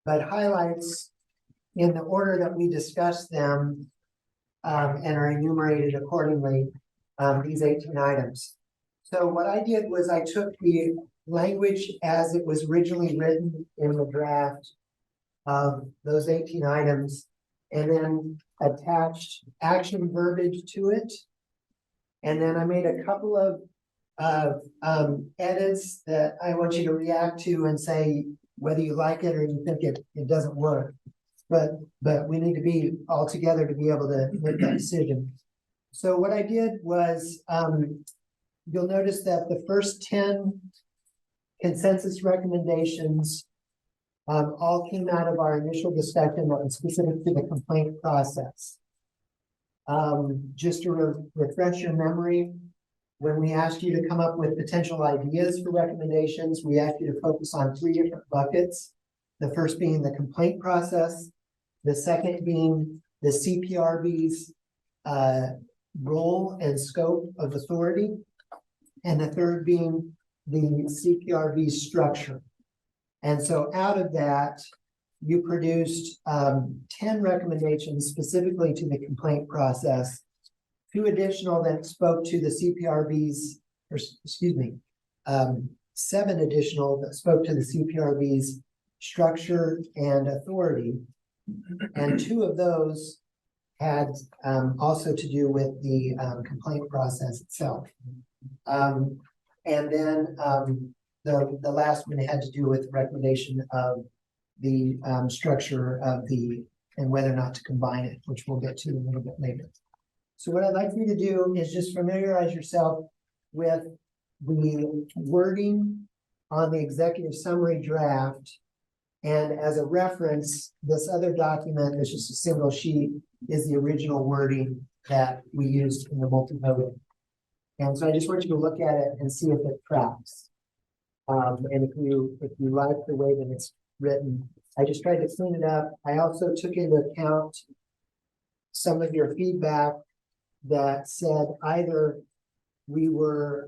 [SPEAKER 2] but highlights in the order that we discussed them and are enumerated accordingly, these 18 items. So what I did was I took the language as it was originally written in the draft of those 18 items, and then attached action verbiage to it. And then I made a couple of edits that I want you to react to and say whether you like it or you think it doesn't work. But we need to be all together to be able to make that decision. So what I did was, you'll notice that the first 10 consensus recommendations all came out of our initial discussion that was specific to the complaint process. Just to refresh your memory, when we asked you to come up with potential ideas for recommendations, we asked you to focus on 3 different buckets. The first being the complaint process, the second being the CPRB's role and scope of authority, and the third being the CPRB's structure. And so out of that, you produced 10 recommendations specifically to the complaint process, 2 additional that spoke to the CPRB's, or excuse me, 7 additional that spoke to the CPRB's structure and authority. And 2 of those had also to do with the complaint process itself. And then the last one had to do with the recommendation of the structure of and whether or not to combine it, which we'll get to a little bit later. So what I'd like you to do is just familiarize yourself with the wording on the executive summary draft. And as a reference, this other document, that's just a single sheet, is the original wording that we used in the multi-voting. And so I just want you to look at it and see if it tracks. And if you like the way that it's written, I just tried to clean it up. I also took into account some of your feedback that said either we were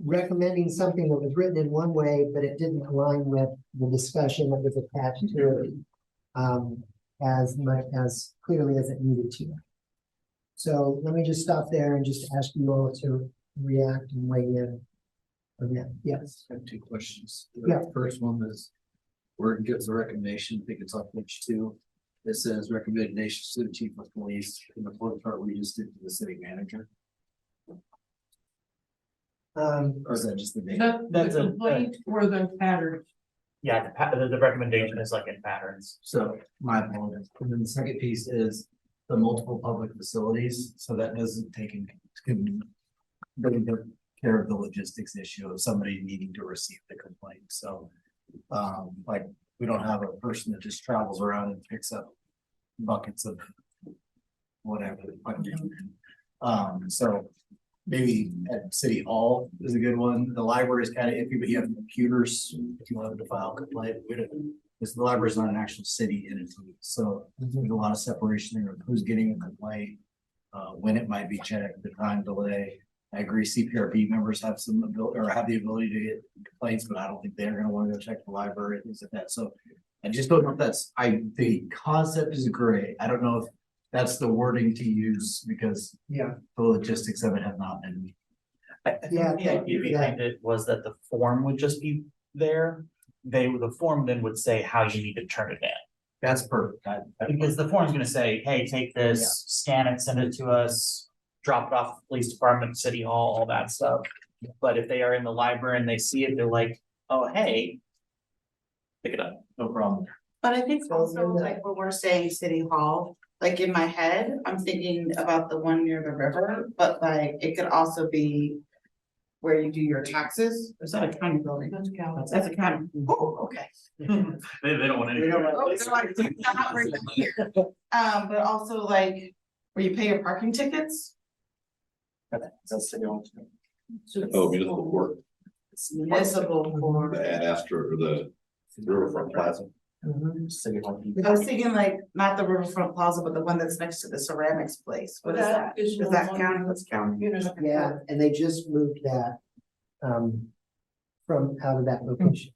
[SPEAKER 2] recommending something that was written in one way, but it didn't align with the discussion that was attached to it as clearly as it needed to. So let me just stop there and just ask you all to react and weigh in. Again, yes.
[SPEAKER 9] I have 2 questions.
[SPEAKER 2] Yeah.
[SPEAKER 9] The first one is where it gives a recommendation, I think it's on page 2. It says recommendations to the chief of police, in the fourth part we just did to the city manager. Or is that just the name?
[SPEAKER 3] The complaint or the pattern.
[SPEAKER 5] Yeah, the recommendation is like in patterns.
[SPEAKER 9] So my apologies. And then the second piece is the multiple public facilities. So that doesn't take into care of the logistics issue of somebody needing to receive the complaint. So like we don't have a person that just travels around and picks up buckets of whatever. So maybe at City Hall is a good one. The library is kind of iffy, but you have computers if you wanted to file a complaint. Because the library is not an actual city entity. So there's a lot of separation there of who's getting a complaint, when it might be checked, the time delay. I agree CPRB members have some ability or have the ability to get complaints, but I don't think they're gonna want to go check the library and things like that. So I just don't know if the concept is great. I don't know if that's the wording to use because
[SPEAKER 2] Yeah.
[SPEAKER 9] the logistics of it have not been.
[SPEAKER 2] Yeah,
[SPEAKER 5] The idea behind it was that the form would just be there. The form then would say how you need to turn it in.
[SPEAKER 9] That's perfect.
[SPEAKER 5] Because the form's gonna say, hey, take this, scan it, send it to us, drop it off at the police department, city hall, all that stuff. But if they are in the library and they see it, they're like, oh, hey, pick it up, no problem.
[SPEAKER 4] But I think
[SPEAKER 2] So
[SPEAKER 4] also
[SPEAKER 2] then the-
[SPEAKER 4] like when we're saying city hall, like in my head, I'm thinking about the one near the river, but like it could also be where you do your taxes. Is that a county building?
[SPEAKER 3] That's county.
[SPEAKER 4] That's a county. Oh, okay.
[SPEAKER 5] They don't want any.
[SPEAKER 4] Oh, so I think not right here. But also like where you pay your parking tickets.
[SPEAKER 5] That's city hall.
[SPEAKER 1] Oh, municipal court,
[SPEAKER 4] It's municipal for.
[SPEAKER 1] the Ad Astra or the Riverfront Plaza.
[SPEAKER 5] City hall.
[SPEAKER 4] I was thinking like, not the Riverfront Plaza, but the one that's next to the ceramics place. What is that?
[SPEAKER 3] That is
[SPEAKER 4] Is
[SPEAKER 3] the
[SPEAKER 4] that
[SPEAKER 3] one-
[SPEAKER 4] county? What's county?
[SPEAKER 2] Yeah, and they just moved that from out of that location.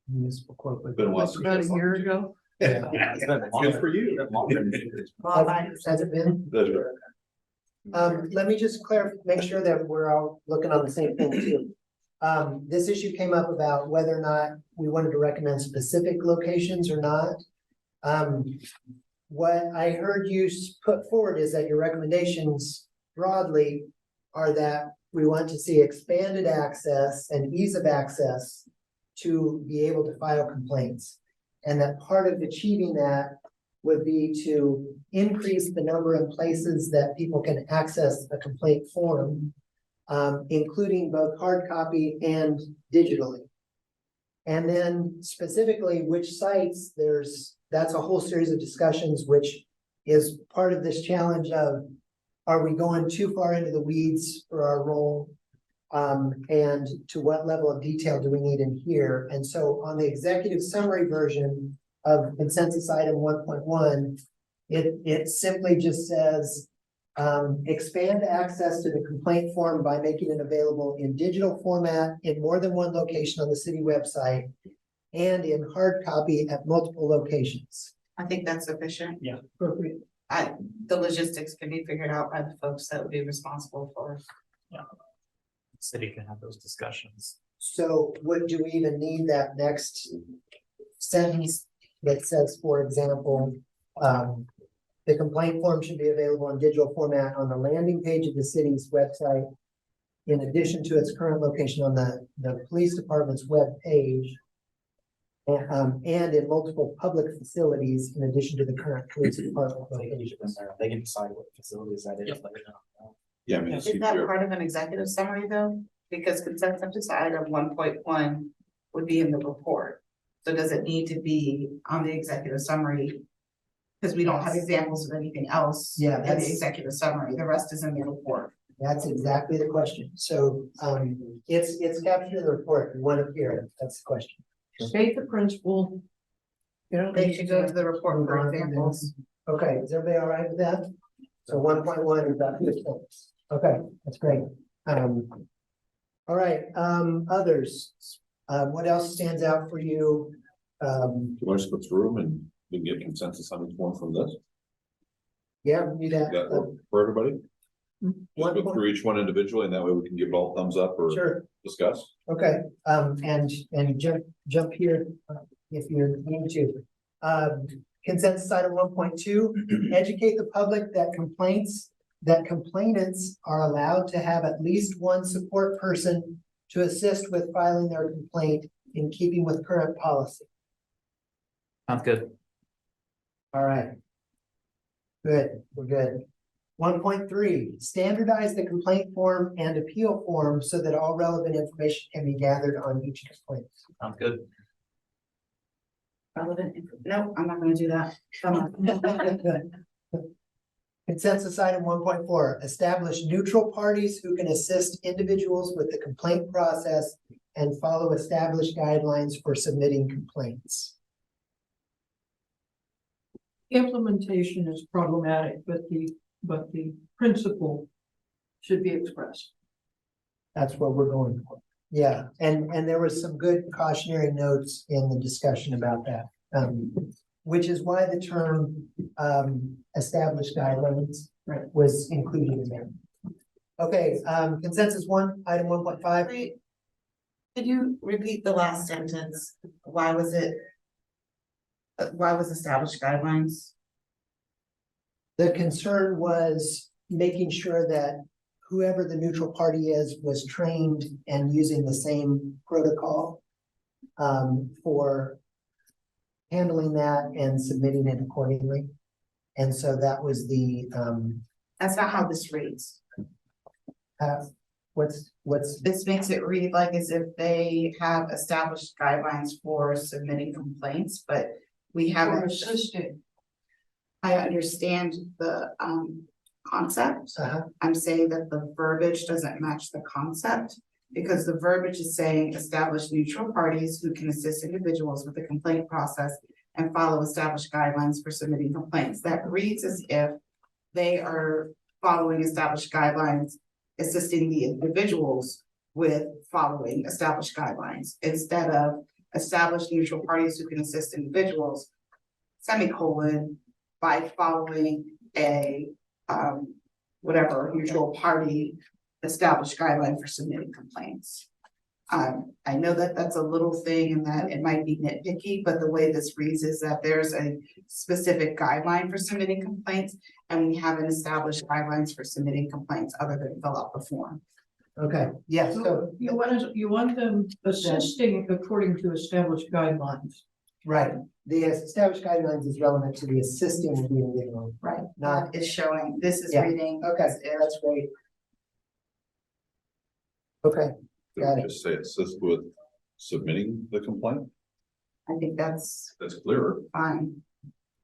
[SPEAKER 2] Municipal corporate.
[SPEAKER 1] Been a while since
[SPEAKER 3] About a year ago.
[SPEAKER 1] Good for you.
[SPEAKER 2] Has it been?
[SPEAKER 1] That's right.
[SPEAKER 2] Let me just make sure that we're all looking on the same thing too. This issue came up about whether or not we wanted to recommend specific locations or not. What I heard you put forward is that your recommendations broadly are that we want to see expanded access and ease of access to be able to file complaints. And that part of achieving that would be to increase the number of places that people can access a complaint form, including both hard copy and digitally. And then specifically which sites, that's a whole series of discussions, which is part of this challenge of, are we going too far into the weeds for our role? And to what level of detail do we need in here? And so on the executive summary version of consensus item 1.1, it simply just says, expand access to the complaint form by making it available in digital format in more than one location on the city website and in hard copy at multiple locations.
[SPEAKER 4] I think that's sufficient.
[SPEAKER 2] Appropriate.
[SPEAKER 4] The logistics can be figured out by the folks that would be responsible for.
[SPEAKER 5] City can have those discussions.
[SPEAKER 2] So do we even need that next sentence that says, for example, the complaint form should be available in digital format on the landing page of the city's website, in addition to its current location on the police department's web page, and in multiple public facilities in addition to the current police department location.
[SPEAKER 9] They can decide what facilities that is.
[SPEAKER 5] Yep.
[SPEAKER 9] later on.
[SPEAKER 1] Yeah, I mean,
[SPEAKER 4] Is that part of an executive summary though? Because consensus item 1.1 would be in the report. So does it need to be on the executive summary? Because we don't have examples of anything else.
[SPEAKER 2] Yeah,
[SPEAKER 4] In the
[SPEAKER 2] that's-
[SPEAKER 4] executive summary, the rest is in the report.
[SPEAKER 2] That's exactly the question. So, it's captured in the report. We want to hear it. That's the question.
[SPEAKER 3] State the principle. You know,
[SPEAKER 4] They should go to the report for examples.
[SPEAKER 2] Okay, is everybody all right with that? So 1.1 is about 2 points. Okay, that's great. All right, others, what else stands out for you?
[SPEAKER 1] You want us to go through them and we can get consensus on each one from this?
[SPEAKER 2] Yeah, we do
[SPEAKER 1] Does that
[SPEAKER 2] that.
[SPEAKER 1] work for everybody? Just
[SPEAKER 2] One
[SPEAKER 1] go
[SPEAKER 2] point-
[SPEAKER 1] through each one individually and that way we can give it all thumbs up or
[SPEAKER 2] Sure,
[SPEAKER 1] discuss.
[SPEAKER 2] okay, and jump here if you need to. Consensus item 1.2, educate the public that complainants are allowed to have at least one support person to assist with filing their complaint in keeping with current policy.
[SPEAKER 5] Sounds good.
[SPEAKER 2] All right. Good, we're good. 1.3, standardize the complaint form and appeal form so that all relevant information can be gathered on each complaint.
[SPEAKER 5] Sounds good.
[SPEAKER 4] No, I'm not gonna do that.
[SPEAKER 2] Consensus item 1.4, establish neutral parties who can assist individuals with the complaint process and follow established guidelines for submitting complaints.
[SPEAKER 3] implementation is problematic, but the principle should be expressed.
[SPEAKER 2] That's what we're going for. Yeah, and there was some good cautionary notes in the discussion about that. Which is why the term established guidelines was included in there. Okay, consensus item 1.5.
[SPEAKER 4] Wait, could you repeat the last sentence? Why was established guidelines?
[SPEAKER 2] The concern was making sure that whoever the neutral party is was trained and using the same protocol for handling that and submitting it accordingly. And so that was the
[SPEAKER 4] That's not how this reads.
[SPEAKER 2] what's
[SPEAKER 4] This makes it read like as if they have established guidelines for submitting complaints, but we
[SPEAKER 3] Or
[SPEAKER 4] haven't.
[SPEAKER 3] assisting.
[SPEAKER 4] I understand the concept. I'm saying that the verbiage doesn't match the concept. Because the verbiage is saying establish neutral parties who can assist individuals with the complaint process and follow established guidelines for submitting complaints. That reads as if they are following established guidelines, assisting the individuals with following established guidelines, instead of established neutral parties who can assist individuals semicolon, by following a, whatever, mutual party established guideline for submitting complaints. I know that that's a little thing and that it might be nitpicky, but the way this reads is that there's a specific guideline for submitting complaints. And we haven't established guidelines for submitting complaints other than fill out the form.
[SPEAKER 2] Okay, yeah,
[SPEAKER 3] So
[SPEAKER 2] so,
[SPEAKER 3] you want them assisting according to established guidelines.
[SPEAKER 2] right, the established guidelines is relevant to the assisting the individual.
[SPEAKER 4] Right.
[SPEAKER 2] Not,
[SPEAKER 4] Is showing, this is
[SPEAKER 2] Yeah.
[SPEAKER 4] reading.
[SPEAKER 2] okay,
[SPEAKER 4] as if-
[SPEAKER 2] that's great. Okay, got it.
[SPEAKER 1] Just say assist with submitting the complaint,
[SPEAKER 4] I think that's
[SPEAKER 1] that's clearer.
[SPEAKER 4] fine.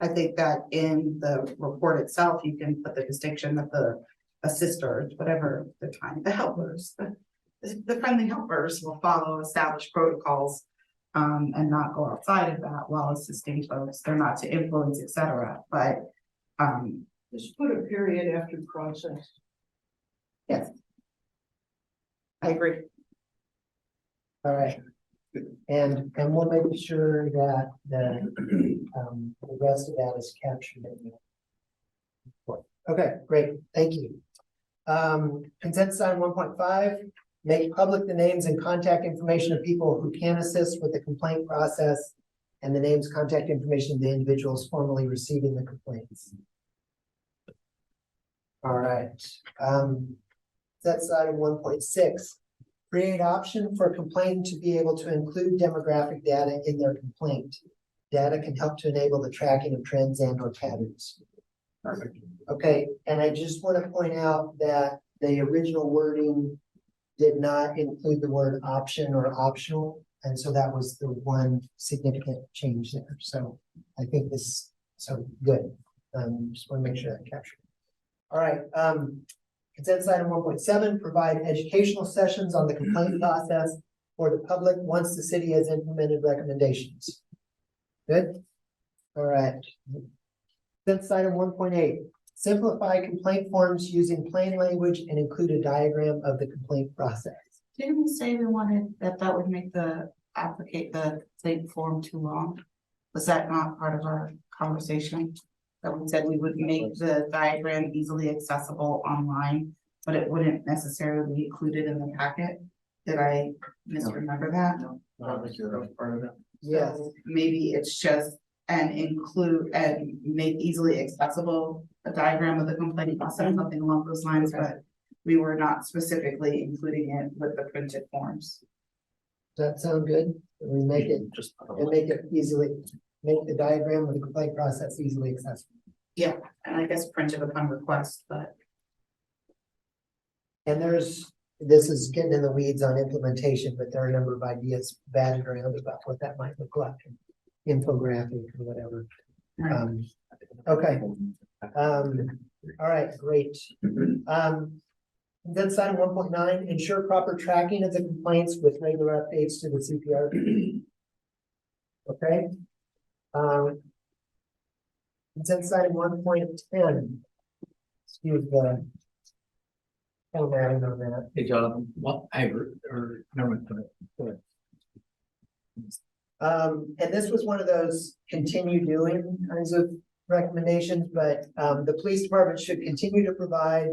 [SPEAKER 4] I think that in the report itself, you can put the distinction that the assisters, whatever the time, the helpers, the friendly helpers will follow established protocols. And not go outside of that while assisting folks. They're not to influence, et cetera, but,
[SPEAKER 3] Just put a period after process.
[SPEAKER 4] yes. I agree.
[SPEAKER 2] All right. And we'll make sure that the rest of that is captured in the report. Okay, great, thank you. Consent sign 1.5, make public the names and contact information of people who can assist with the complaint process and the names, contact information of the individuals formally receiving the complaints. All right, consent sign 1.6. Create option for a complainant to be able to include demographic data in their complaint. Data can help to enable the tracking of trends and or patterns. Perfect. Okay, and I just want to point out that the original wording did not include the word option or optional. And so that was the one significant change there. So I think this, so good. Just want to make sure that captured. All right, consent item 1.7, provide educational sessions on the complaint process for the public once the city has implemented recommendations. Good. All right. Consent item 1.8, simplify complaint forms using plain language and include a diagram of the complaint process.
[SPEAKER 4] Didn't we say we wanted that would make the complaint form too long? Was that not part of our conversation? That we said we would make the diagram easily accessible online, but it wouldn't necessarily be included in the packet? Did I misremember that?
[SPEAKER 2] Yes.
[SPEAKER 4] So maybe it's just and include and make easily accessible a diagram of the complaint process, something along those lines, but we were not specifically including it with the printed forms.
[SPEAKER 2] Does that sound good? We make it just, and make it easily, make the diagram of the complaint process easily accessible.
[SPEAKER 4] Yeah, and I guess printed upon request, but
[SPEAKER 2] And this is getting in the weeds on implementation, but there are a number of ideas batted around about what that might look like. Infographic or whatever. Okay. All right, great. Then sign 1.9, ensure proper tracking of the complaints with regular updates to the CPR. Okay. Consent sign 1.10. Excuse the formatting on that.
[SPEAKER 9] Hey, Jonathan, what or never mind, go ahead.
[SPEAKER 2] And this was one of those continue doing kinds of recommendations, but the police department should continue to provide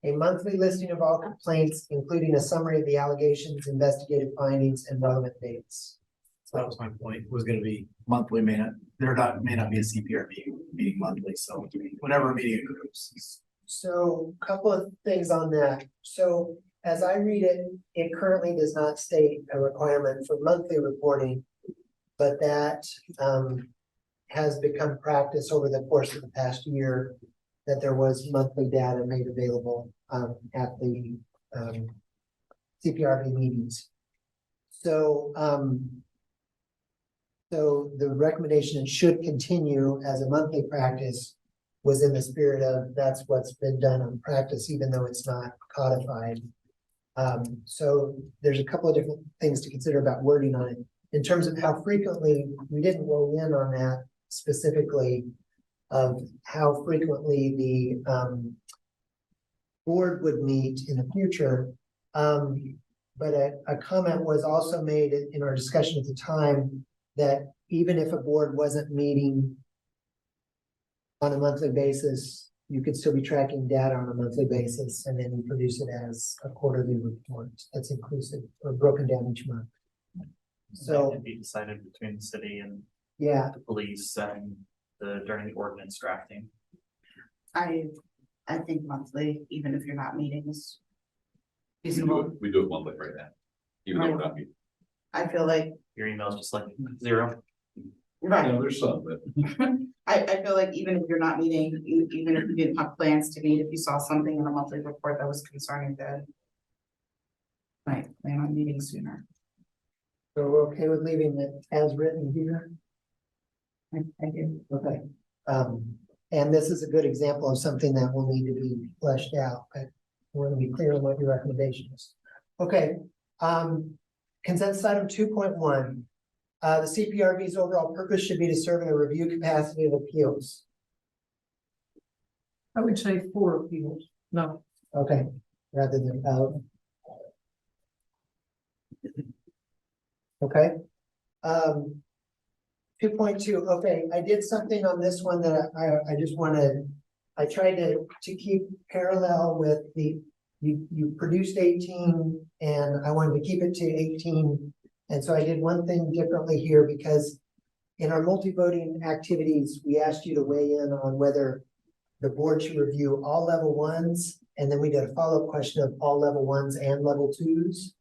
[SPEAKER 2] a monthly listing of all complaints, including a summary of the allegations, investigative findings, and relevant dates.
[SPEAKER 9] So that was my point, was gonna be monthly, may not be a CPR meeting monthly, so whenever a meeting occurs.
[SPEAKER 2] So a couple of things on that. So as I read it, it currently does not state a requirement for monthly reporting, but that has become practice over the course of the past year that there was monthly data made available at the CPRB meetings. So so the recommendation should continue as a monthly practice was in the spirit of that's what's been done on practice, even though it's not codified. So there's a couple of different things to consider about wording on it. In terms of how frequently, we didn't roll in on that specifically of how frequently the board would meet in the future. But a comment was also made in our discussion at the time that even if a board wasn't meeting on a monthly basis, you could still be tracking data on a monthly basis, and then you produce it as a quarterly report that's inclusive or broken down each month.
[SPEAKER 5] That
[SPEAKER 2] So,
[SPEAKER 5] can be decided between the city and
[SPEAKER 2] yeah,
[SPEAKER 5] the police and during the ordinance drafting.
[SPEAKER 4] I think monthly, even if you're not meeting is
[SPEAKER 1] We do
[SPEAKER 4] feasible.
[SPEAKER 1] it, we do it monthly right now. Even though we're not meeting.
[SPEAKER 4] I feel like,
[SPEAKER 5] Your email's just like 0.
[SPEAKER 1] You
[SPEAKER 4] right,
[SPEAKER 1] know, there's some, but
[SPEAKER 4] I feel like even if you're not meeting, even if you didn't have plans to meet, if you saw something in a monthly report that was concerning, then might plan on meeting sooner.
[SPEAKER 2] so we're okay with leaving it as written here?
[SPEAKER 4] I do.
[SPEAKER 2] Okay. And this is a good example of something that will need to be fleshed out, but we're gonna be clear on what your recommendation is. Okay, consensus item 2.1. The CPRB's overall purpose should be to serve in a review capacity of appeals.
[SPEAKER 3] I would say 4 appeals, no.
[SPEAKER 2] Okay, rather than okay. 2.2, okay, I did something on this one that I just wanted, I tried to keep parallel with you produced 18 and I wanted to keep it to 18. And so I did one thing differently here because in our multi-voting activities, we asked you to weigh in on whether the board should review all level 1s. And then we did a follow-up question of all level 1s and level 2s.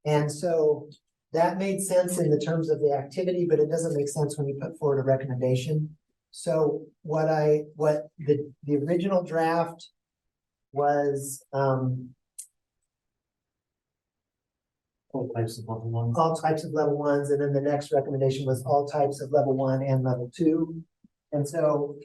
[SPEAKER 2] And so that made sense in the terms of the activity, but it doesn't make sense when you put forward a recommendation. So what the original draft was,
[SPEAKER 5] All types of level 1s.
[SPEAKER 2] all types of level 1s, and then the next recommendation was all types of level 1 and level 2. And so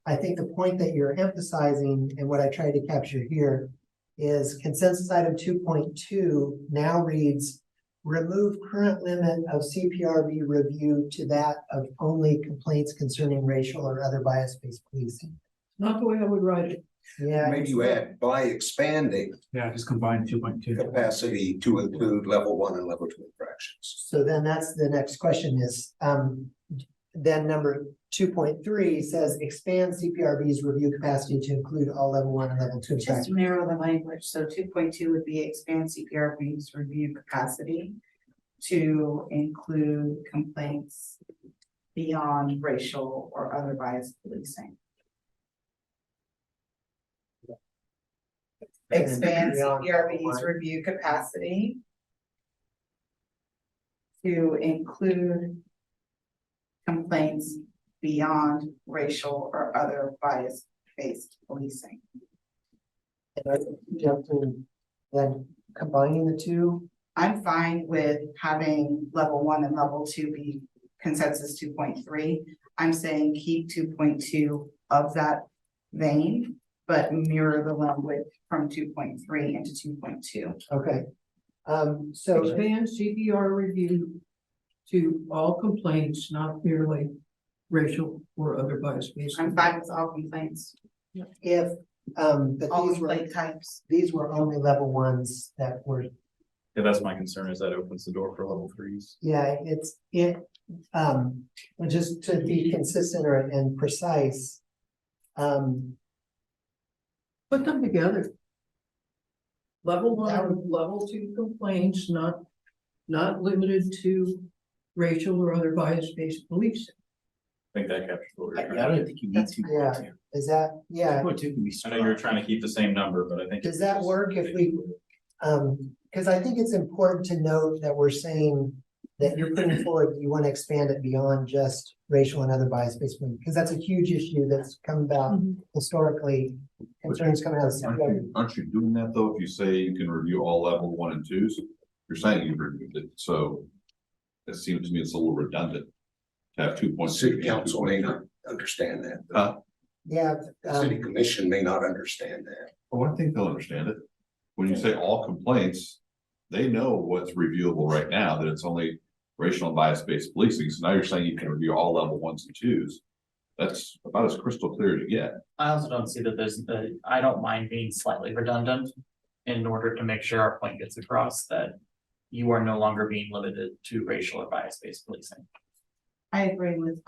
[SPEAKER 2] I think the point that you're emphasizing and what I tried to capture here is consensus item 2.2 now reads, remove current limit of CPRB review to that of only complaints concerning racial or other bias-based policing.
[SPEAKER 3] Not the way I would write it.
[SPEAKER 2] Yeah.
[SPEAKER 6] Maybe you add by expanding
[SPEAKER 9] Yeah, just combine 2.2.
[SPEAKER 6] capacity to include level 1 and level 2 infractions.
[SPEAKER 2] So then that's the next question is, then number 2.3 says expand CPRB's review capacity to include all level 1 and level 2
[SPEAKER 4] Just
[SPEAKER 2] infractions.
[SPEAKER 4] narrow the language, so 2.2 would be expand CPRB's review capacity to include complaints beyond racial or other bias policing. Expand
[SPEAKER 2] Beyond
[SPEAKER 4] CPRB's
[SPEAKER 2] level 1.
[SPEAKER 4] review capacity to include complaints beyond racial or other bias-based policing.
[SPEAKER 2] And I jump to then combining the two.
[SPEAKER 4] I'm fine with having level 1 and level 2 be consensus 2.3. I'm saying keep 2.2 of that vein, but mirror the language from 2.3 into 2.2.
[SPEAKER 2] Okay. So
[SPEAKER 3] Expand CPR review to all complaints, not merely racial or other bias-based.
[SPEAKER 4] I'm fine with all complaints,
[SPEAKER 2] if, but
[SPEAKER 4] all
[SPEAKER 2] these
[SPEAKER 4] complaint types.
[SPEAKER 2] were only level 1s that were,
[SPEAKER 8] Yeah, that's my concern, is that opens the door for level 3s.
[SPEAKER 2] yeah, just to be consistent and precise.
[SPEAKER 3] Put them together. Level 1, level 2 complaints, not limited to racial or other bias-based policing.
[SPEAKER 8] I think that captures what we're
[SPEAKER 9] I
[SPEAKER 8] trying
[SPEAKER 9] don't
[SPEAKER 8] to.
[SPEAKER 9] think you need 2.2.
[SPEAKER 2] Is that, yeah,
[SPEAKER 9] 2.2 can be.
[SPEAKER 8] I know you're trying to keep the same number, but I think.
[SPEAKER 2] does that work if we, because I think it's important to note that we're saying that you're putting forward, you want to expand it beyond just racial and other bias-based policing, because that's a huge issue that's come about historically, concerns coming out of CPR.
[SPEAKER 1] Aren't you doing that though? If you say you can review all level 1 and 2s, you're saying you've reviewed it, so it seems to me it's a little redundant to have 2.6.
[SPEAKER 6] City council may not understand that.
[SPEAKER 2] Yeah,
[SPEAKER 6] The city commission may not understand that.
[SPEAKER 1] Oh, I think they'll understand it. When you say all complaints, they know what's reviewable right now, that it's only racial and bias-based policing. So now you're saying you can review all level 1s and 2s. That's about as crystal clear as you get.
[SPEAKER 5] I also don't see that I don't mind being slightly redundant in order to make sure our point gets across that you are no longer being limited to racial or bias-based policing.
[SPEAKER 4] I agree with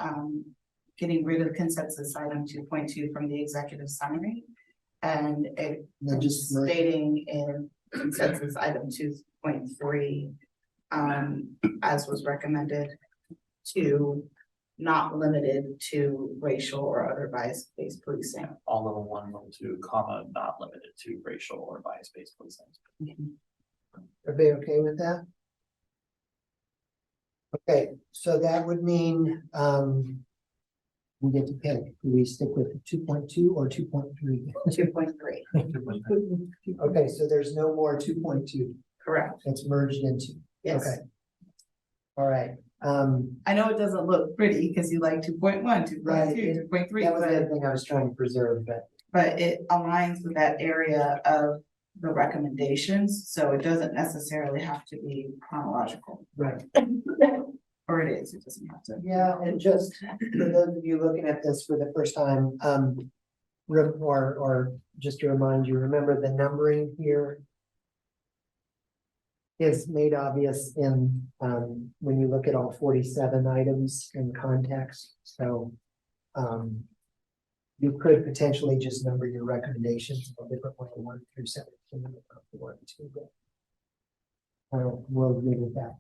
[SPEAKER 4] getting rid of consensus item 2.2 from the executive summary. And
[SPEAKER 2] then just merge.
[SPEAKER 4] stating in consensus item 2.3, as was recommended, to not limited to racial or other bias-based policing.
[SPEAKER 5] All level 1, level 2, comma, not limited to racial or bias-based policing.
[SPEAKER 2] Everybody okay with that? Okay, so that would mean, we get to pick, do we stick with 2.2 or 2.3?
[SPEAKER 4] 2.3,
[SPEAKER 2] Okay, so there's no more 2.2,
[SPEAKER 4] correct,
[SPEAKER 2] it's merged into,
[SPEAKER 4] yes.
[SPEAKER 2] okay. All right,
[SPEAKER 4] I know it doesn't look pretty because you like 2.1, 2.2,
[SPEAKER 2] Right,
[SPEAKER 4] 2.3,
[SPEAKER 2] that was the
[SPEAKER 4] but,
[SPEAKER 2] other thing I was trying to preserve, but,
[SPEAKER 4] but it aligns with that area of the recommendations, so it doesn't necessarily have to be chronological.
[SPEAKER 2] right.
[SPEAKER 4] Or it is, it doesn't have to.
[SPEAKER 2] Yeah, and just for those of you looking at this for the first time, or just to remind you, remember the numbering here is made obvious in, when you look at all 47 items in context, so, you could potentially just number your recommendations a different way, 1 through 17, 1, 2, but we'll leave it at that.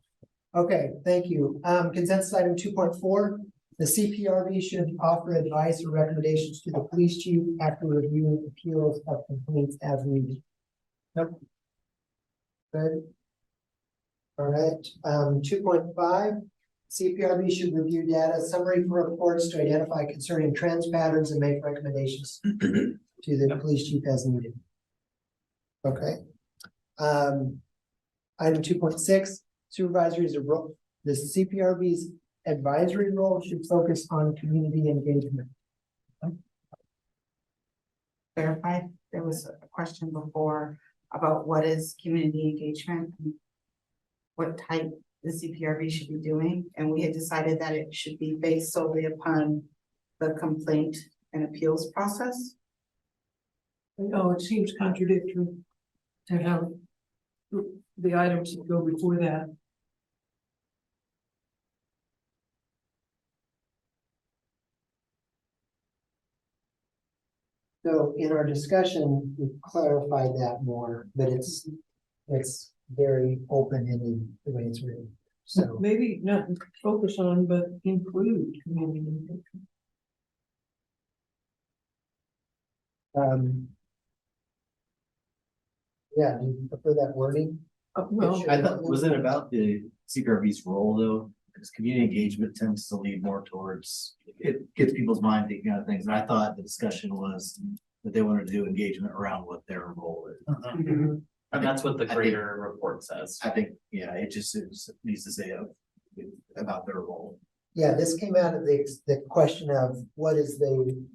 [SPEAKER 2] Okay, thank you. Consensus item 2.4, the CPRB should offer advice or recommendations to the police chief after reviewing appeals of complaints as needed. Nope. Good. All right, 2.5, CPRB should review data summary for reports to identify concerning trends, patterns, and make recommendations to the police chief as needed. Okay. Item 2.6, supervisory is a role. The CPRB's advisory role should focus on community engagement.
[SPEAKER 4] Verify, there was a question before about what is community engagement? What type the CPRB should be doing, and we had decided that it should be based solely upon the complaint and appeals process.
[SPEAKER 3] No, it seems contradictory to have the items that go before that.
[SPEAKER 2] So in our discussion, we clarified that more, but it's very open-ended the way it's written. So
[SPEAKER 3] Maybe not focus on, but include community engagement.
[SPEAKER 2] yeah, do you prefer that wording?
[SPEAKER 3] Well,
[SPEAKER 9] I thought, was it about the CPRB's role though? Because community engagement tends to lead more towards, it gets people's mind thinking of things. And I thought the discussion was that they wanted to do engagement around what their role is.
[SPEAKER 5] And that's what the greater report says.
[SPEAKER 9] I think, yeah, it needs to say about their role.
[SPEAKER 2] Yeah, this came out of the question of what is the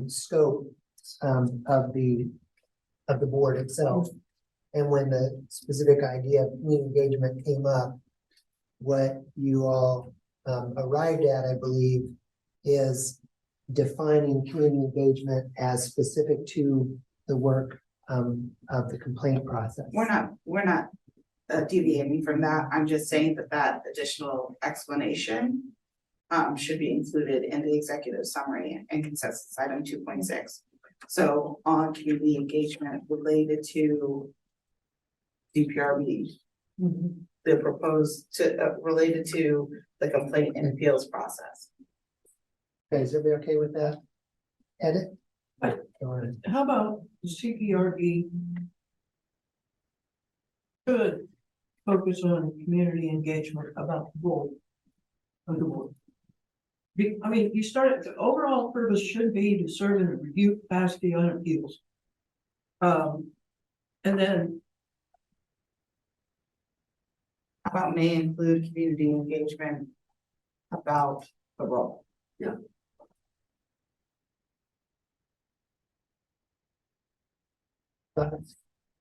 [SPEAKER 2] scope of the board itself. And when the specific idea of community engagement came up, what you all arrived at, I believe, is defining community engagement as specific to the work of the complaint process.
[SPEAKER 4] We're not deviating from that. I'm just saying that additional explanation should be included in the executive summary and consensus item 2.6. So on community engagement related to CPRB, the proposed related to the complaint and appeals process.
[SPEAKER 2] Okay, is everybody okay with that edit? Go ahead.
[SPEAKER 3] how about CPRB should focus on community engagement about the role of the board? I mean, you started, the overall purpose should be to serve in a review capacity on appeals. And then
[SPEAKER 4] About may include community engagement about the role.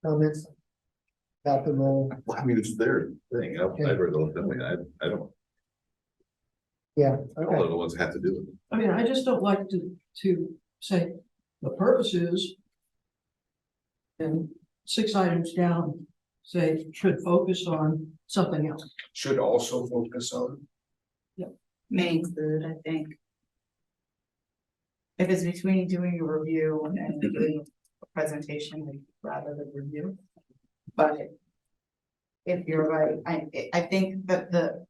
[SPEAKER 2] Comments about the role?
[SPEAKER 1] Well, I mean, it's their thing. I've read those, I don't,
[SPEAKER 2] Yeah,
[SPEAKER 1] all
[SPEAKER 2] okay.
[SPEAKER 1] of the ones that have to do with it.
[SPEAKER 3] I mean, I just don't like to say the purpose is. And 6 items down, say should focus on something else.
[SPEAKER 6] Should also focus on.
[SPEAKER 4] May include, I think. If it's between doing a review and doing a presentation, we'd rather the review. But if you're right, I think that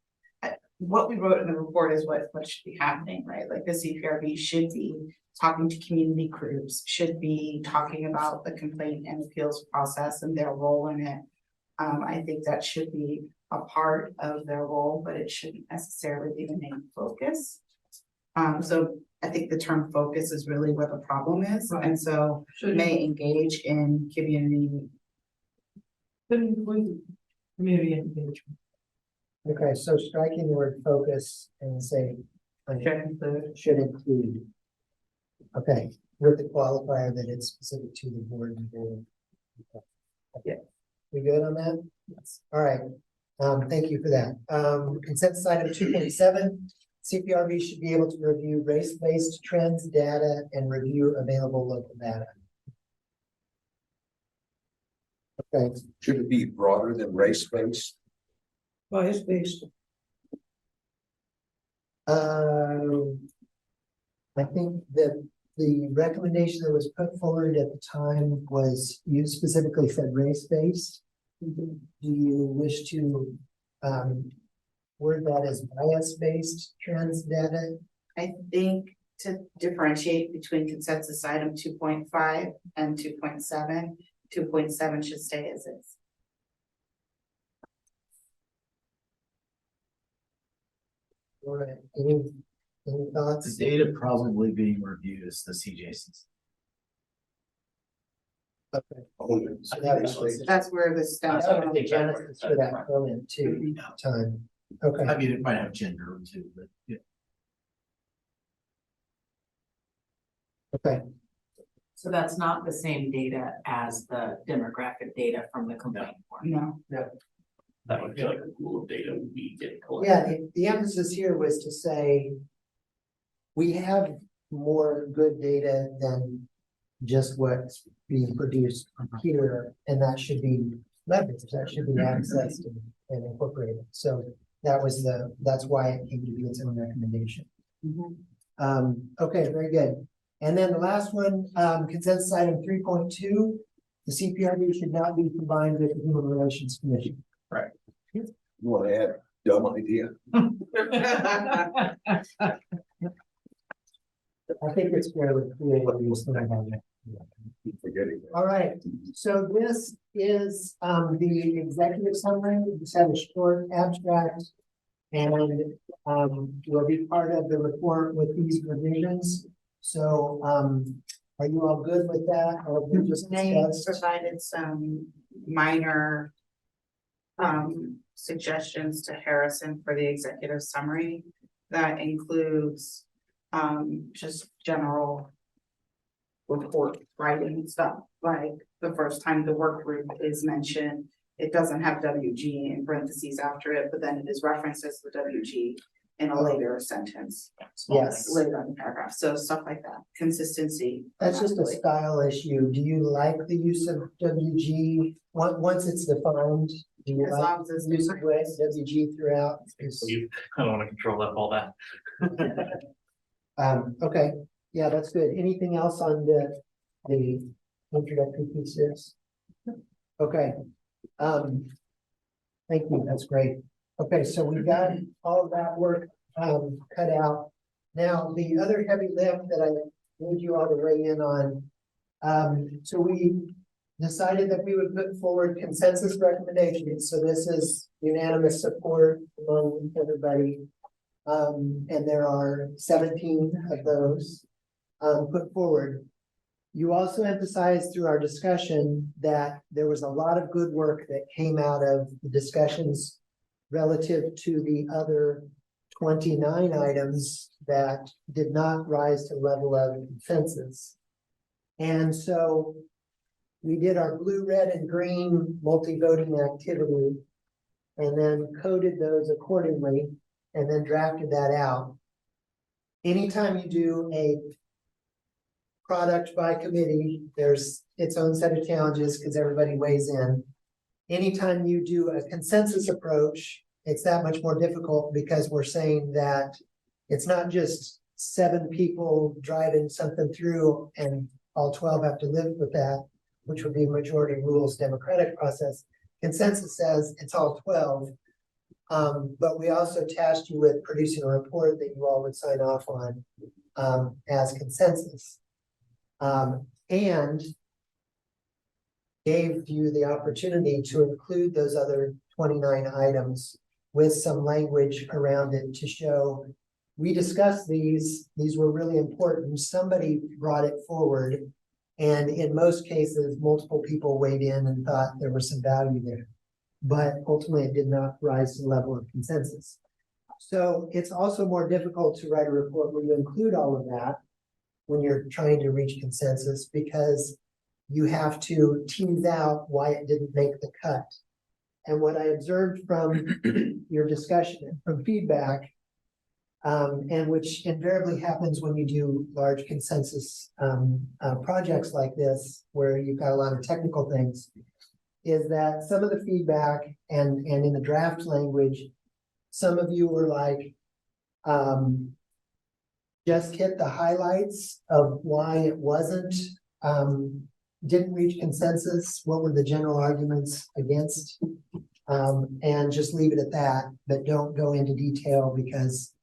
[SPEAKER 4] what we wrote in the report is what should be happening, right? Like the CPRB should be talking to community groups, should be talking about the complaint and appeals process and their role in it. I think that should be a part of their role, but it shouldn't necessarily be the main focus. So I think the term focus is really where the problem is, and so
[SPEAKER 3] Should
[SPEAKER 4] may engage in community.
[SPEAKER 3] Community engagement.
[SPEAKER 2] Okay, so striking the word focus and say. Should include. Okay, with the qualifier that it's specific to the board and board. Yeah, we good on that? Yes. All right, thank you for that. Consensus item 2.7. CPRB should be able to review race-based trends, data, and review available local data. Okay,
[SPEAKER 6] Should it be broader than race-based?
[SPEAKER 3] Bias-based.
[SPEAKER 2] I think that the recommendation that was put forward at the time was, you specifically said race-based. Do you wish to, word that as bias-based trends data?
[SPEAKER 4] I think to differentiate between consensus item 2.5 and 2.7, 2.7 should stay as is.
[SPEAKER 2] All right, any
[SPEAKER 9] The
[SPEAKER 2] thoughts?
[SPEAKER 9] data probably being reviewed is the CJCs.
[SPEAKER 2] Okay.
[SPEAKER 6] Only
[SPEAKER 2] So that was-
[SPEAKER 6] race-based.
[SPEAKER 4] That's where the stems
[SPEAKER 2] That
[SPEAKER 4] from.
[SPEAKER 2] would be genesis for that comment too, time. Okay,
[SPEAKER 9] I mean, it might have gender too, but yeah.
[SPEAKER 2] okay,
[SPEAKER 7] So that's not the same data as the demographic data from the complaint form.
[SPEAKER 4] No,
[SPEAKER 8] That would be like a pool of data we get collected.
[SPEAKER 2] yeah, the emphasis here was to say. We have more good data than just what's being produced here, and that should be leveraged, that should be accessed and incorporated. So that's why it came to be its own recommendation. Okay, very good. And then the last one, consensus item 3.2, the CPRB should not be combined with the Human Relations Commission.
[SPEAKER 6] You want to add dumb idea?
[SPEAKER 2] I think it's fairly clear what we was thinking about that.
[SPEAKER 6] Keep forgetting.
[SPEAKER 2] All right, so this is the executive summary. We just have a short abstract. And will be part of the report with these revisions. So are you all good with that? Or we just
[SPEAKER 4] they
[SPEAKER 2] discussed?
[SPEAKER 4] provided some minor suggestions to Harrison for the executive summary. That includes just general report writing stuff, like the first time the work group is mentioned, it doesn't have WG in parentheses after it, but then it is referenced as the WG in a later sentence.
[SPEAKER 2] Yes.
[SPEAKER 4] Later in the paragraph, so stuff like that, consistency.
[SPEAKER 2] That's just a
[SPEAKER 4] grammatically.
[SPEAKER 2] style issue. Do you like the use of WG? Once it's defined, do you
[SPEAKER 4] As
[SPEAKER 2] like
[SPEAKER 4] long as it's
[SPEAKER 2] the use of WG throughout?
[SPEAKER 5] I don't wanna control that, all that.
[SPEAKER 2] Okay, yeah, that's good. Anything else on the introductory pieces? Okay. Thank you, that's great. Okay, so we got all of that work cut out. Now, the other heavy lift that I need you all to weigh in on. So we decided that we would put forward consensus recommendations. So this is unanimous support among everybody. And there are 17 of those put forward. You also emphasized through our discussion that there was a lot of good work that came out of the discussions relative to the other 29 items that did not rise to the level of consensus. And so we did our blue, red, and green multi-voting activity and then coded those accordingly and then drafted that out. Anytime you do a product by committee, there's its own set of challenges because everybody weighs in. Anytime you do a consensus approach, it's that much more difficult because we're saying that it's not just 7 people driving something through and all 12 have to live with that, which would be majority rules democratic process. Consensus says it's all 12. But we also tasked you with producing a report that you all would sign off on as consensus. And gave you the opportunity to include those other 29 items with some language around it to show we discussed these were really important. Somebody brought it forward. And in most cases, multiple people weighed in and thought there was some value there. But ultimately, it did not rise to the level of consensus. So it's also more difficult to write a report where you include all of that when you're trying to reach consensus, because you have to tease out why it didn't make the cut. And what I observed from your discussion, from feedback, and which invariably happens when you do large consensus projects like this, where you've got a lot of technical things, is that some of the feedback and in the draft language, some of you were like, just hit the highlights of why it wasn't, didn't reach consensus, what were the general arguments against, and just leave it at that, but don't go into detail because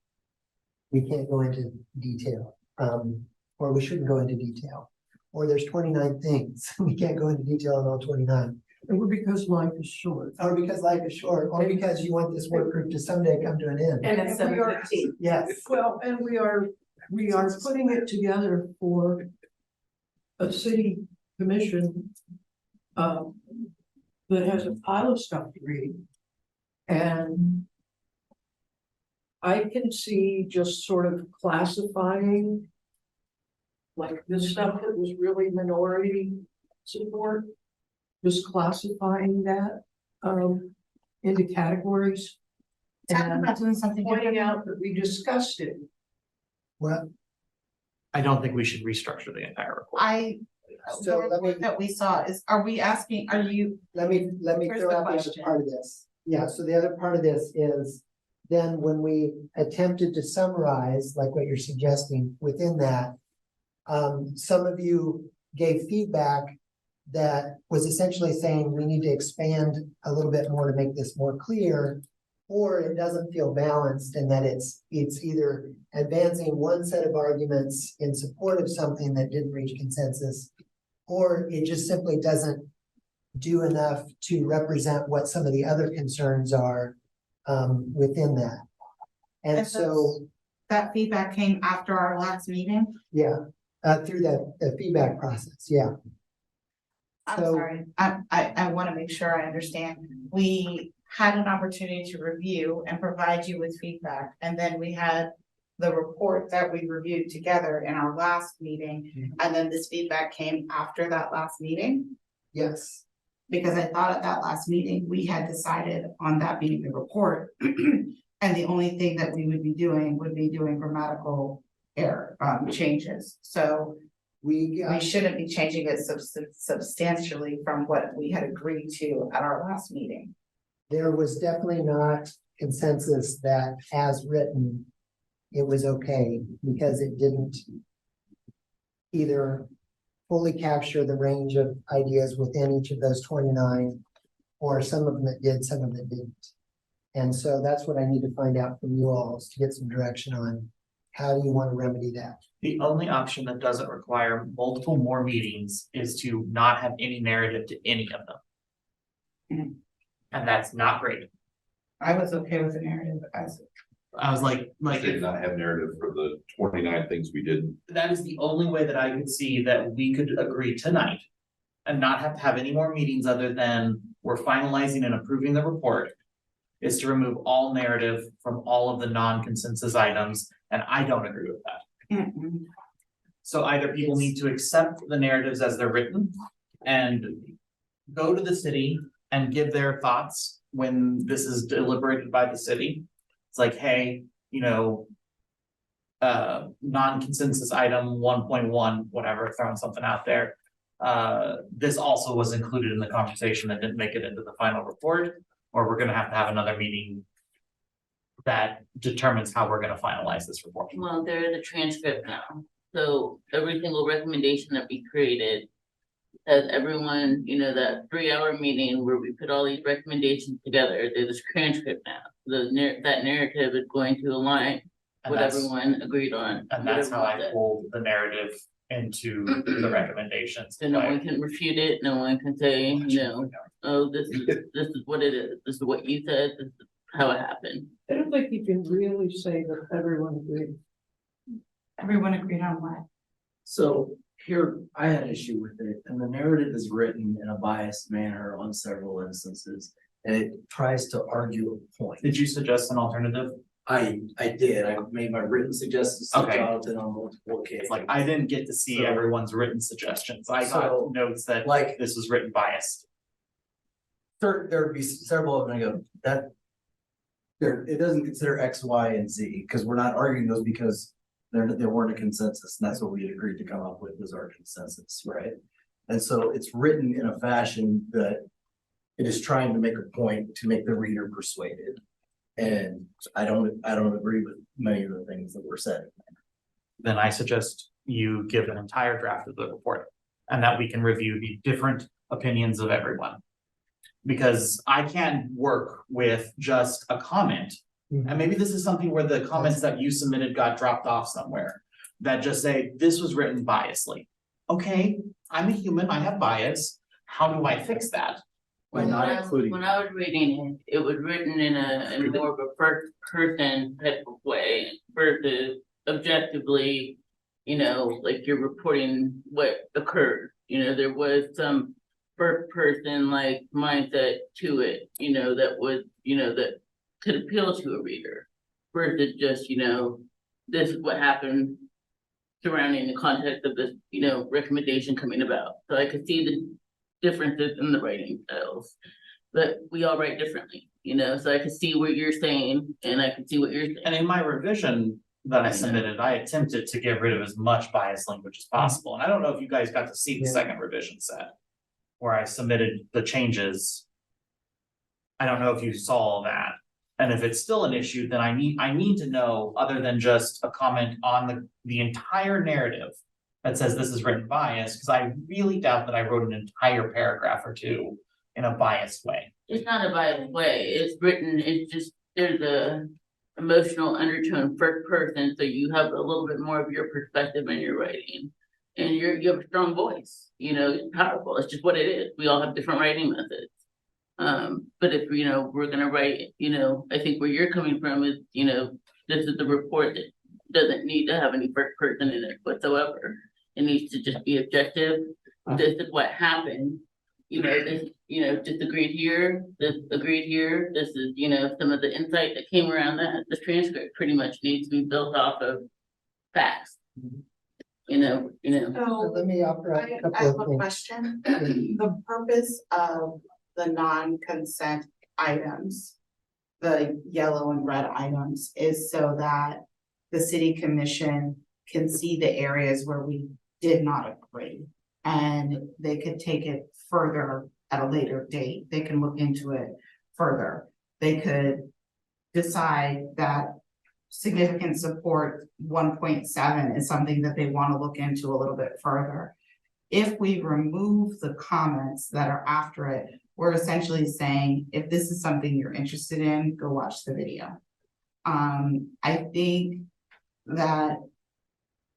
[SPEAKER 2] we can't go into detail, or we shouldn't go into detail. Or there's 29 things, we can't go into detail on all 29.
[SPEAKER 3] Or because life is short.
[SPEAKER 2] Or because life is short, or because you want this work group to someday come to an end.
[SPEAKER 7] And it's
[SPEAKER 3] And we are-
[SPEAKER 7] 7:15.
[SPEAKER 2] Yes,
[SPEAKER 3] Well, and we are putting it together for a city commission that has a pile of stuff to read. And I can see just sort of classifying like the stuff that was really minority support, just classifying that into categories.
[SPEAKER 4] Talking
[SPEAKER 3] And
[SPEAKER 4] about doing something
[SPEAKER 3] pointing
[SPEAKER 4] different.
[SPEAKER 3] out that we discussed it.
[SPEAKER 2] well,
[SPEAKER 5] I don't think we should restructure the entire report.
[SPEAKER 2] So
[SPEAKER 4] The
[SPEAKER 2] let me-
[SPEAKER 4] report that we saw is, are we asking, are you,
[SPEAKER 2] let me
[SPEAKER 4] Here's
[SPEAKER 2] throw
[SPEAKER 4] the
[SPEAKER 2] out the other
[SPEAKER 4] question.
[SPEAKER 2] part of this. Yeah, so the other part of this is, then when we attempted to summarize, like what you're suggesting within that, some of you gave feedback that was essentially saying we need to expand a little bit more to make this more clear, or it doesn't feel balanced, and that it's either advancing one set of arguments in support of something that didn't reach consensus, or it just simply doesn't do enough to represent what some of the other concerns are within that. And
[SPEAKER 4] And
[SPEAKER 2] so,
[SPEAKER 4] that feedback came after our last meeting?
[SPEAKER 2] yeah, through the feedback process, yeah.
[SPEAKER 4] I'm
[SPEAKER 2] So-
[SPEAKER 4] sorry, I want to make sure I understand. We had an opportunity to review and provide you with feedback, and then we had the report that we reviewed together in our last meeting, and then this feedback came after that last meeting?
[SPEAKER 2] Yes,
[SPEAKER 4] Because I thought at that last meeting, we had decided on that being the report. And the only thing that we would be doing grammatical error, changes. So
[SPEAKER 2] we,
[SPEAKER 4] we shouldn't be changing it substantially from what we had agreed to at our last meeting.
[SPEAKER 2] there was definitely not consensus that as written, it was okay, because it didn't either fully capture the range of ideas within each of those 29, or some of them it did, some of them didn't. And so that's what I need to find out from you all, is to get some direction on how do you want to remedy that?
[SPEAKER 5] The only option that doesn't require multiple more meetings is to not have any narrative to any of them.
[SPEAKER 4] Mhm.
[SPEAKER 5] And that's not great.
[SPEAKER 4] I was okay with the narrative as.
[SPEAKER 5] I was like,
[SPEAKER 1] Did not have narrative for the 29 things we did.
[SPEAKER 5] that is the only way that I could see that we could agree tonight. And not have to have any more meetings other than we're finalizing and approving the report. Is to remove all narrative from all of the non-consensus items, and I don't agree with that. So either people need to accept the narratives as they're written and go to the city and give their thoughts when this is deliberated by the city. It's like, hey, non-consensus item 1.1, whatever, throwing something out there. This also was included in the conversation that didn't make it into the final report, or we're gonna have to have another meeting that determines how we're gonna finalize this report.
[SPEAKER 10] Well, there is a transcript now, so every single recommendation that we created. As everyone, that 3-hour meeting where we put all these recommendations together, there's a transcript now. That narrative is going to align
[SPEAKER 5] And
[SPEAKER 10] what
[SPEAKER 5] that's,
[SPEAKER 10] everyone agreed on.
[SPEAKER 5] and that's how I
[SPEAKER 10] whatever we said.
[SPEAKER 5] pulled the narrative into the recommendations.
[SPEAKER 10] So no one can refute it, no one can say, oh, this is what it is, this is what you said, this is how it happened.
[SPEAKER 3] I don't think you can really say that everyone agreed.
[SPEAKER 4] Everyone agreed on what?
[SPEAKER 9] So here, I had an issue with it, and the narrative is written in a biased manner on several instances. And it tries to argue a point.
[SPEAKER 5] Did you suggest an alternative?
[SPEAKER 9] I did, I made my written suggestions to
[SPEAKER 5] Okay.
[SPEAKER 9] Jonathan on multiple occasions.
[SPEAKER 5] It's like, I didn't get to see
[SPEAKER 9] So-
[SPEAKER 5] everyone's written suggestions. I got
[SPEAKER 9] So,
[SPEAKER 5] notes that
[SPEAKER 9] like-
[SPEAKER 5] this was written biased.
[SPEAKER 9] There'd be several of them, I go, that. It doesn't consider X, Y, and Z, because we're not arguing those because there weren't a consensus, and that's what we had agreed to come up with as our consensus, right? And so it's written in a fashion that it is trying to make a point to make the reader persuaded. And I don't agree with many of the things that were said.
[SPEAKER 5] Then I suggest you give an entire draft of the report and that we can review the different opinions of everyone. Because I can't work with just a comment. And maybe this is something where the comments that you submitted got dropped off somewhere. That just say, this was written biasly. Okay, I'm a human, I have bias. How do I fix that?
[SPEAKER 9] By not including.
[SPEAKER 10] When I was reading it, it was written in more of a first person type of way versus objectively. Like you're reporting what occurred, there was some first person like mindset to it, that was, that could appeal to a reader. Versus just, this is what happened surrounding the context of this, recommendation coming about. So I could see the differences in the writing styles. But we all write differently, so I could see what you're saying and I could see what you're saying.
[SPEAKER 5] And in my revision that I submitted, I attempted to get rid of as much biased language as possible. And I don't know if you guys got to see the
[SPEAKER 2] Yeah.
[SPEAKER 5] second revision set. Where I submitted the changes. I don't know if you saw that. And if it's still an issue, then I need to know, other than just a comment on the entire narrative. That says this is written biased, because I really doubt that I wrote an entire paragraph or two in a biased way.
[SPEAKER 10] It's not a biased way, it's written, it's just, there's a emotional undertone first person, so you have a little bit more of your perspective in your writing. And you have a strong voice, it's powerful, it's just what it is, we all have different writing methods. But if, we're gonna write, I think where you're coming from is, this is the report that doesn't need to have any first person in it whatsoever. It needs to just be objective, this is what happened, this, disagreed here, this agreed here, this is, some of the insight that came around that. The transcript pretty much needs to be built off of facts.
[SPEAKER 2] So
[SPEAKER 4] So
[SPEAKER 2] let me offer
[SPEAKER 4] I
[SPEAKER 2] a
[SPEAKER 4] I
[SPEAKER 2] couple
[SPEAKER 4] have
[SPEAKER 2] of
[SPEAKER 4] a
[SPEAKER 2] things.
[SPEAKER 4] question. The purpose of the non-consent items, the yellow and red items, is so that the city commission can see the areas where we did not agree. And they could take it further at a later date. They can look into it further. They could decide that significant support 1.7 is something that they want to look into a little bit further. If we remove the comments that are after it, we're essentially saying, if this is something you're interested in, go watch the video. I think that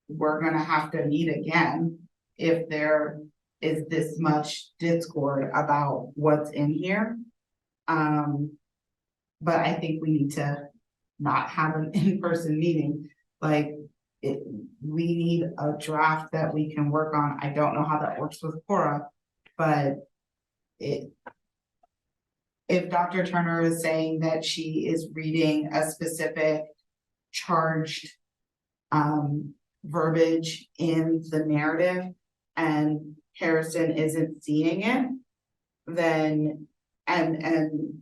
[SPEAKER 4] we're gonna have to meet again if there is this much discord about what's in here. But I think we need to not have an in-person meeting, like we need a draft that we can work on. I don't know how that works with Cora, but if Dr. Turner is saying that she is reading a specific charged verbiage in the narrative and Harrison isn't seeing it, then and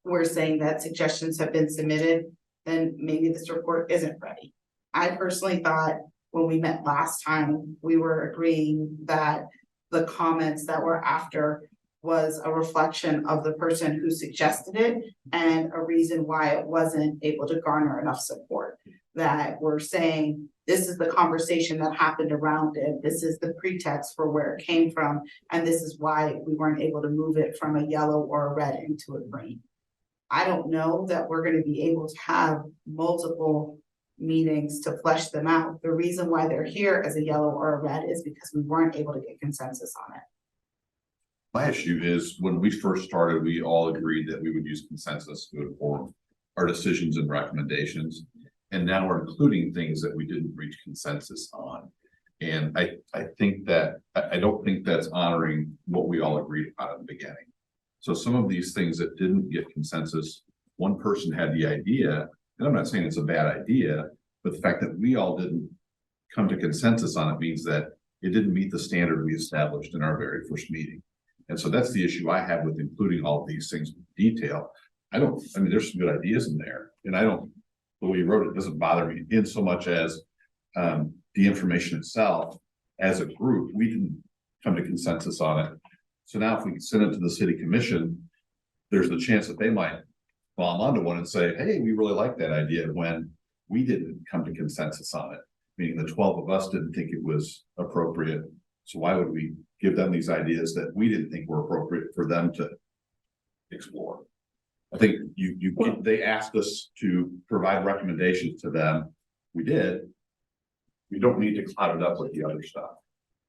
[SPEAKER 4] we're saying that suggestions have been submitted, then maybe this report isn't ready. I personally thought when we met last time, we were agreeing that the comments that were after was a reflection of the person who suggested it and a reason why it wasn't able to garner enough support. That we're saying, this is the conversation that happened around it, this is the pretext for where it came from, and this is why we weren't able to move it from a yellow or a red into a green. I don't know that we're gonna be able to have multiple meetings to flesh them out. The reason why they're here as a yellow or a red is because we weren't able to get consensus on it.
[SPEAKER 1] My issue is when we first started, we all agreed that we would use consensus to inform our decisions and recommendations. And now we're including things that we didn't reach consensus on. And I think that, I don't think that's honoring what we all agreed about at the beginning. So some of these things that didn't get consensus, one person had the idea, and I'm not saying it's a bad idea, but the fact that we all didn't come to consensus on it means that it didn't meet the standard we established in our very first meeting. And so that's the issue I have with including all of these things in detail. I mean, there's some good ideas in there, and the way you wrote it doesn't bother me in so much as the information itself. As a group, we didn't come to consensus on it. So now if we send it to the city commission, there's the chance that they might glom onto one and say, hey, we really like that idea, when we didn't come to consensus on it. Meaning the 12 of us didn't think it was appropriate. So why would we give them these ideas that we didn't think were appropriate for them to explore? I think they asked us to provide recommendations to them. We did. We don't need to cloud it up with the other stuff.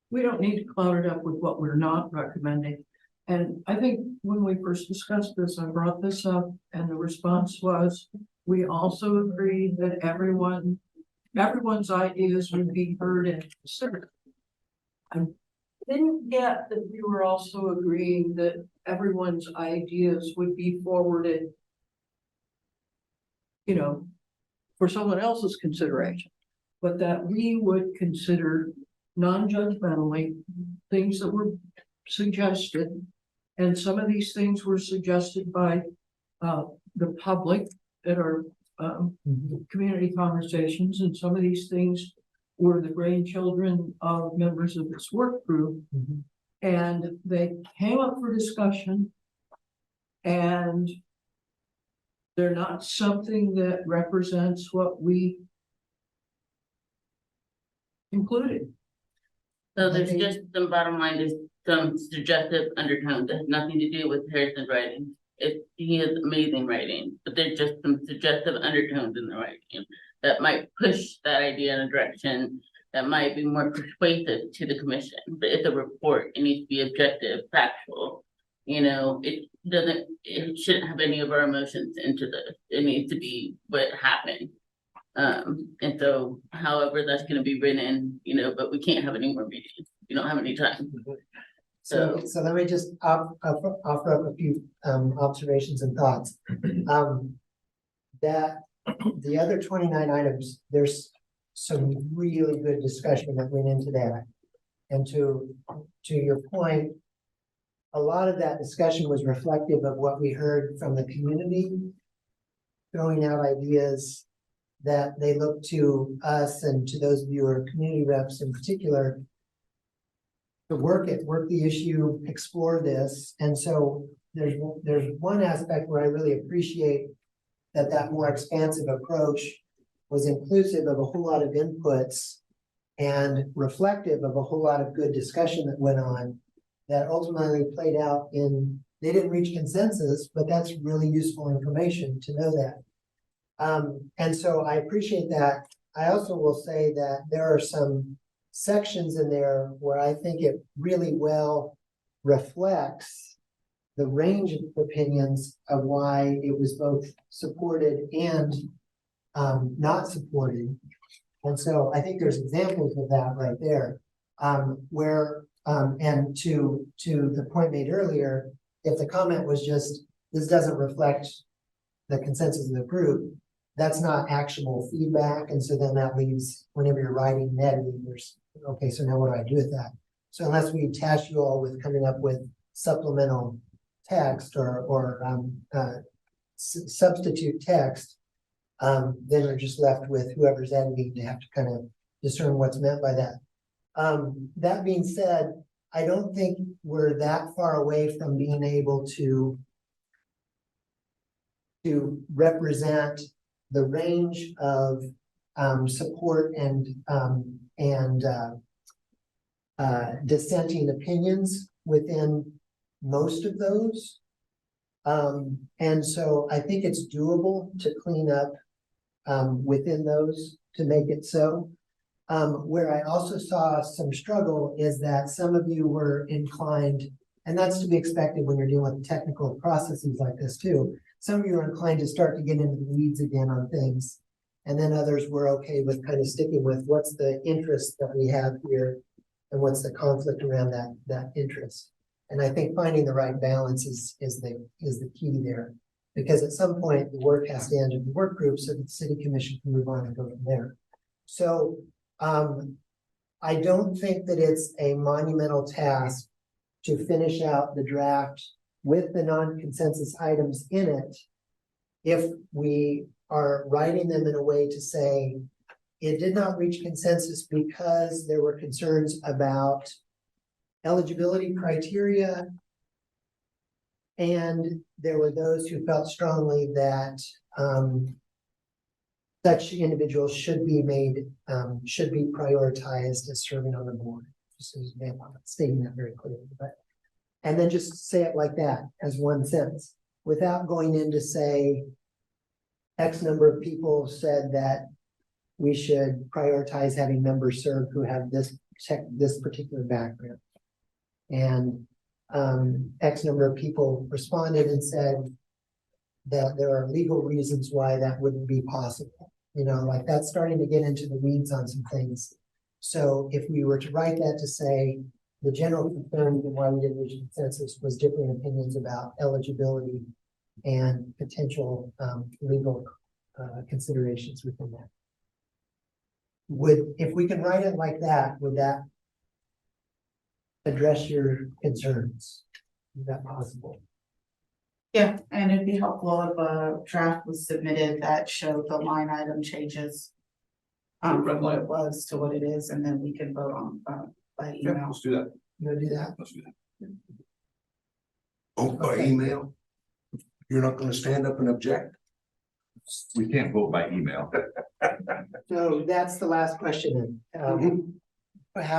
[SPEAKER 3] We don't need to cloud it up with what we're not recommending. And I think when we first discussed this, I brought this up and the response was, we also agreed that everyone's ideas would be heard and considered. I didn't get that we were also agreeing that everyone's ideas would be forwarded, for someone else's consideration, but that we would consider non-judgmentally things that were suggested. And some of these things were suggested by the public at our community conversations, and some of these things were the grandchildren of members of this work group. And they came up for discussion, and they're not something that represents what we included.
[SPEAKER 10] So there's just some bottom line, there's some suggestive undertones that has nothing to do with Harrison's writing. He has amazing writing, but there's just some suggestive undertones in the writing that might push that idea in a direction that might be more persuasive to the commission. But it's a report, it needs to be objective, factual. It shouldn't have any of our emotions into this. It needs to be what happened. And so however that's gonna be written, but we can't have any more meetings. We don't have any time.
[SPEAKER 2] So let me just offer up a few observations and thoughts. That the other 29 items, there's some really good discussion that went into that. And to your point, a lot of that discussion was reflective of what we heard from the community, throwing out ideas that they look to us and to those of you who are community reps in particular to work the issue, explore this. And so there's one aspect where I really appreciate that more expansive approach was inclusive of a whole lot of inputs and reflective of a whole lot of good discussion that went on that ultimately played out they didn't reach consensus, but that's really useful information to know that. And so I appreciate that. I also will say that there are some sections in there where I think it really well reflects the range of opinions of why it was both supported and not supported. And so I think there's examples of that right there, where and to the point made earlier, if the comment was just, this doesn't reflect the consensus of the group, that's not actionable feedback. And so then that leaves, whenever you're writing and editing, there's, okay, so now what do I do with that? So unless we task you all with coming up with supplemental text or substitute text, then we're just left with whoever's editing to have to kind of discern what's meant by that. That being said, I don't think we're that far away from being able to represent the range of support and dissenting opinions within most of those. And so I think it's doable to clean up within those to make it so. Where I also saw some struggle is that some of you were inclined, and that's to be expected when you're dealing with technical processes like this too. Some of you are inclined to start to get into the weeds again on things. And then others were okay with kind of sticking with what's the interest that we have here and what's the conflict around that interest. And I think finding the right balance is the key there. Because at some point, the work has to end in the work group so that the city commission can move on and go from there. So I don't think that it's a monumental task to finish out the draft with the non-consensus items in it. If we are writing them in a way to say, it did not reach consensus because there were concerns about eligibility criteria. And there were those who felt strongly that such individuals should be prioritized as serving on the board. Just as I'm not stating that very clearly, but and then just say it like that as one sentence without going in to say X number of people said that we should prioritize having members serve who have this particular background. And X number of people responded and said that there are legal reasons why that wouldn't be possible. You know, like that's starting to get into the weeds on some things. So if we were to write that to say the general concern and why we didn't reach consensus was differing opinions about eligibility and potential legal considerations within that. If we can write it like that, would that address your concerns? Is that possible?
[SPEAKER 4] Yeah, and it'd be helpful if a draft was submitted that showed the line item changes. From what it was to what it is, and then we can vote on by
[SPEAKER 1] Yeah,
[SPEAKER 4] email.
[SPEAKER 1] let's do that.
[SPEAKER 2] You wanna do that?
[SPEAKER 1] Let's do that.
[SPEAKER 6] Oh, by email? You're not gonna stand up and object?
[SPEAKER 1] We can't vote by email.
[SPEAKER 2] So that's the last question. How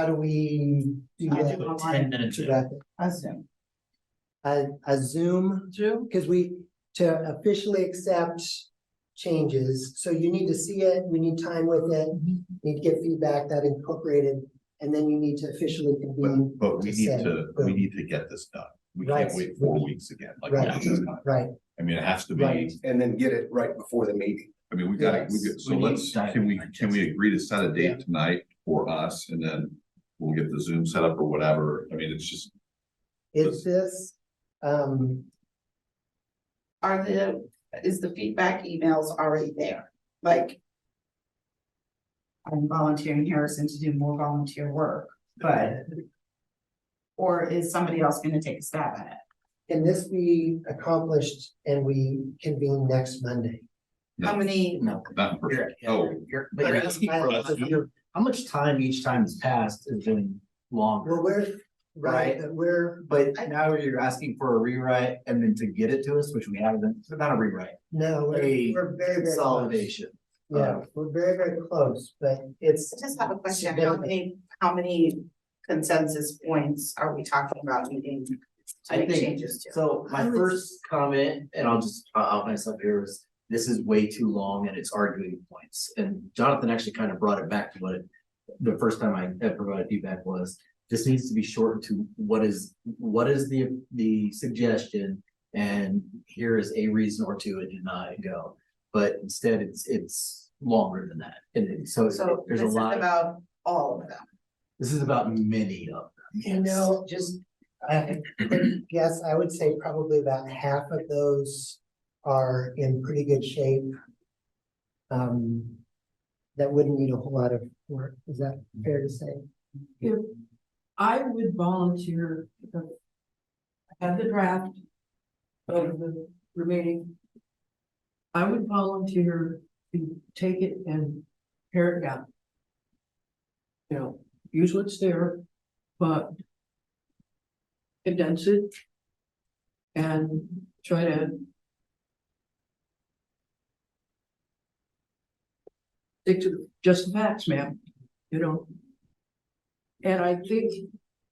[SPEAKER 2] do we do
[SPEAKER 4] I
[SPEAKER 2] that?
[SPEAKER 4] do it
[SPEAKER 5] 10 minutes.
[SPEAKER 2] To wrap it?
[SPEAKER 4] Assume.
[SPEAKER 2] A Zoom, because to officially accept changes, so you need to see it, we need time with it, need to get feedback that incorporated, and then you need to officially convene.
[SPEAKER 1] But we need
[SPEAKER 2] say,
[SPEAKER 1] to
[SPEAKER 2] boom.
[SPEAKER 1] get this done. We
[SPEAKER 2] Right.
[SPEAKER 1] can't wait 4 weeks again, like
[SPEAKER 2] Right.
[SPEAKER 1] last time.
[SPEAKER 2] Right,
[SPEAKER 1] I mean, it has to
[SPEAKER 2] Right.
[SPEAKER 1] be,
[SPEAKER 6] And then get it right before the meeting.
[SPEAKER 1] I mean, so
[SPEAKER 5] We need
[SPEAKER 1] let's, can we
[SPEAKER 5] diagram.
[SPEAKER 1] agree to set a date tonight for us and then we'll get the Zoom set up or whatever. I mean, it's just,
[SPEAKER 2] is this,
[SPEAKER 4] Is the feedback emails already there? Like. I'm volunteering Harrison to do more volunteer work, but. Or is somebody else gonna take a stab at it?
[SPEAKER 2] can this be accomplished and we convene next Monday?
[SPEAKER 4] How many,
[SPEAKER 9] No.
[SPEAKER 1] not in person.
[SPEAKER 9] You're,
[SPEAKER 1] Oh,
[SPEAKER 9] but you're asking for, how much time each time has passed is been longer,
[SPEAKER 2] Well, we're, right, but we're,
[SPEAKER 9] but now you're asking for a rewrite and then to get it to us, which we haven't, so not a rewrite,
[SPEAKER 2] no,
[SPEAKER 9] a
[SPEAKER 2] we're very, very close.
[SPEAKER 9] consolidation.
[SPEAKER 2] Yeah, we're very, very close, but it's.
[SPEAKER 4] I just have a question, how many consensus points are we talking about needing to
[SPEAKER 9] I
[SPEAKER 4] make
[SPEAKER 9] think,
[SPEAKER 4] changes to?
[SPEAKER 9] so
[SPEAKER 2] I
[SPEAKER 9] my
[SPEAKER 2] would-
[SPEAKER 9] first comment, and I'll myself here is, this is way too long and it's arguing points. And Jonathan actually kind of brought it back to what the first time I had provided feedback was, this needs to be shortened to what is the suggestion, and here is a reason or two it did not go. But instead, it's longer than that, and so
[SPEAKER 4] So
[SPEAKER 9] there's
[SPEAKER 4] this
[SPEAKER 9] a
[SPEAKER 4] is
[SPEAKER 9] lot.
[SPEAKER 4] about all of them.
[SPEAKER 9] This is about many of them.
[SPEAKER 2] You know, just, I guess I would say probably about half of those are in pretty good shape. That wouldn't need a whole lot of work. Is that fair to say?
[SPEAKER 3] If I would volunteer, I have the draft of the remaining. I would volunteer to take it and pare it down. You know, use what's there, but condense it and try to stick to just the facts, ma'am, you know? And I think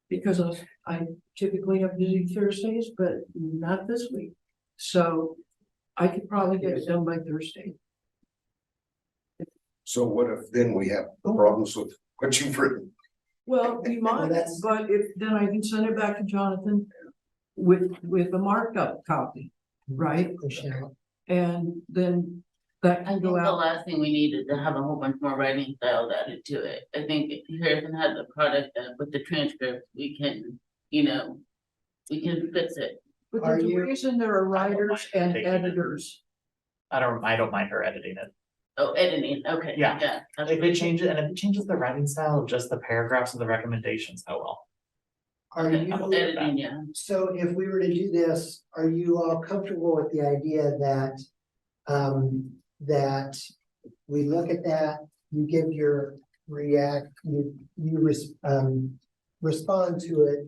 [SPEAKER 3] because I typically have busy Thursdays, but not this week. So I could probably get it done by Thursday.
[SPEAKER 6] So what if then we have problems with what you've written?
[SPEAKER 3] Well, we might,
[SPEAKER 2] that's-
[SPEAKER 3] but if, then I can send it back to Jonathan with a markup copy, right?
[SPEAKER 2] Push it out.
[SPEAKER 3] And then that
[SPEAKER 10] I
[SPEAKER 3] can
[SPEAKER 10] think
[SPEAKER 3] go
[SPEAKER 10] the
[SPEAKER 3] out.
[SPEAKER 10] last thing we needed to have a whole bunch more writing styles added to it. I think if Harrison had the product that with the transcript, we can, you know, we can fix it.
[SPEAKER 3] But
[SPEAKER 2] Are
[SPEAKER 3] there's a
[SPEAKER 2] you-
[SPEAKER 3] reason there are writers and
[SPEAKER 5] Taking it.
[SPEAKER 3] editors.
[SPEAKER 5] I don't mind her editing it.
[SPEAKER 10] Oh, editing, okay,
[SPEAKER 5] Yeah.
[SPEAKER 10] yeah.
[SPEAKER 5] If it changes, and if it changes the writing style of just the paragraphs and the recommendations, oh well.
[SPEAKER 2] Are
[SPEAKER 10] Okay,
[SPEAKER 2] you,
[SPEAKER 10] editing, yeah.
[SPEAKER 2] so if we were to do this, are you all comfortable with the idea that, that we look at that, you give your respond to it,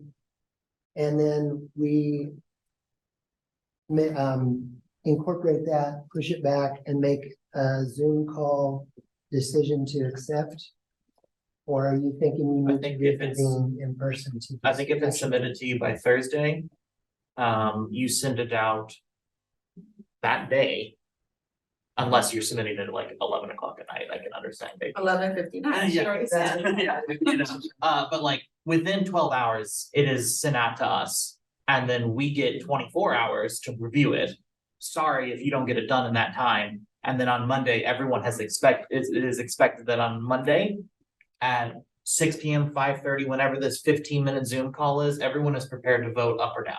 [SPEAKER 2] and then we incorporate that, push it back, and make a Zoom call decision to accept? Or are you thinking you
[SPEAKER 5] I
[SPEAKER 2] need to
[SPEAKER 5] think
[SPEAKER 2] be
[SPEAKER 5] if it's-
[SPEAKER 2] in person?
[SPEAKER 5] I think if it's submitted to you by Thursday, you send it out that day. Unless you're submitting it at like 11 o'clock at night, I can understand. maybe.
[SPEAKER 4] 11:59, she already said.
[SPEAKER 5] Yeah, you know, but like within 12 hours, it is sent out to us. And then we get 24 hours to review it. Sorry if you don't get it done in that time. And then on Monday, everyone has it is expected that on Monday at 6 p.m., 5:30, whenever this 15-minute Zoom call is, everyone is prepared to vote up or down.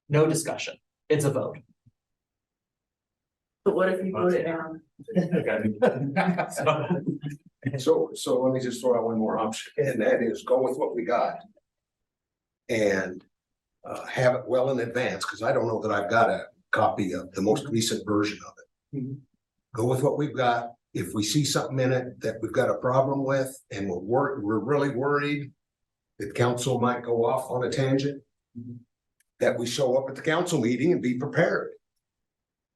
[SPEAKER 5] No discussion. It's a vote.
[SPEAKER 7] But what if you vote it down?
[SPEAKER 6] So let me just throw out one more option, and that is go with what we got. And have it well in advance, because I don't know that I've got a copy of the most recent version of it. Go with what we've got. If we see something in it that we've got a problem with and we're really worried that council might go off on a tangent, that we show up at the council meeting and be prepared.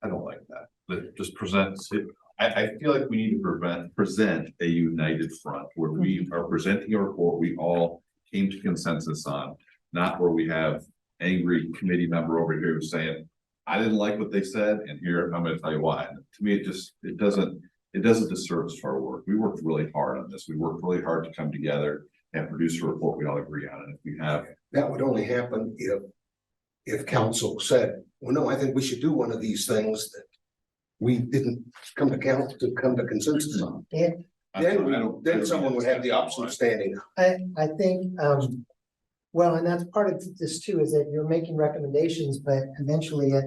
[SPEAKER 1] I don't like that, but just present it. I feel like we need to present a united front where we are presenting a report we all came to consensus on, not where we have angry committee member over here who's saying, I didn't like what they said, and here I'm gonna tell you why. And to me, it does a disservice to our work. We worked really hard on this. We worked really hard to come together and produce a report we all agree on. And if we have,
[SPEAKER 6] That would only happen if council said, well, no, I think we should do one of these things that we didn't come to consensus on. Then someone would have the option of standing.
[SPEAKER 2] I think, well, and that's part of this too, is that you're making recommendations, but eventually it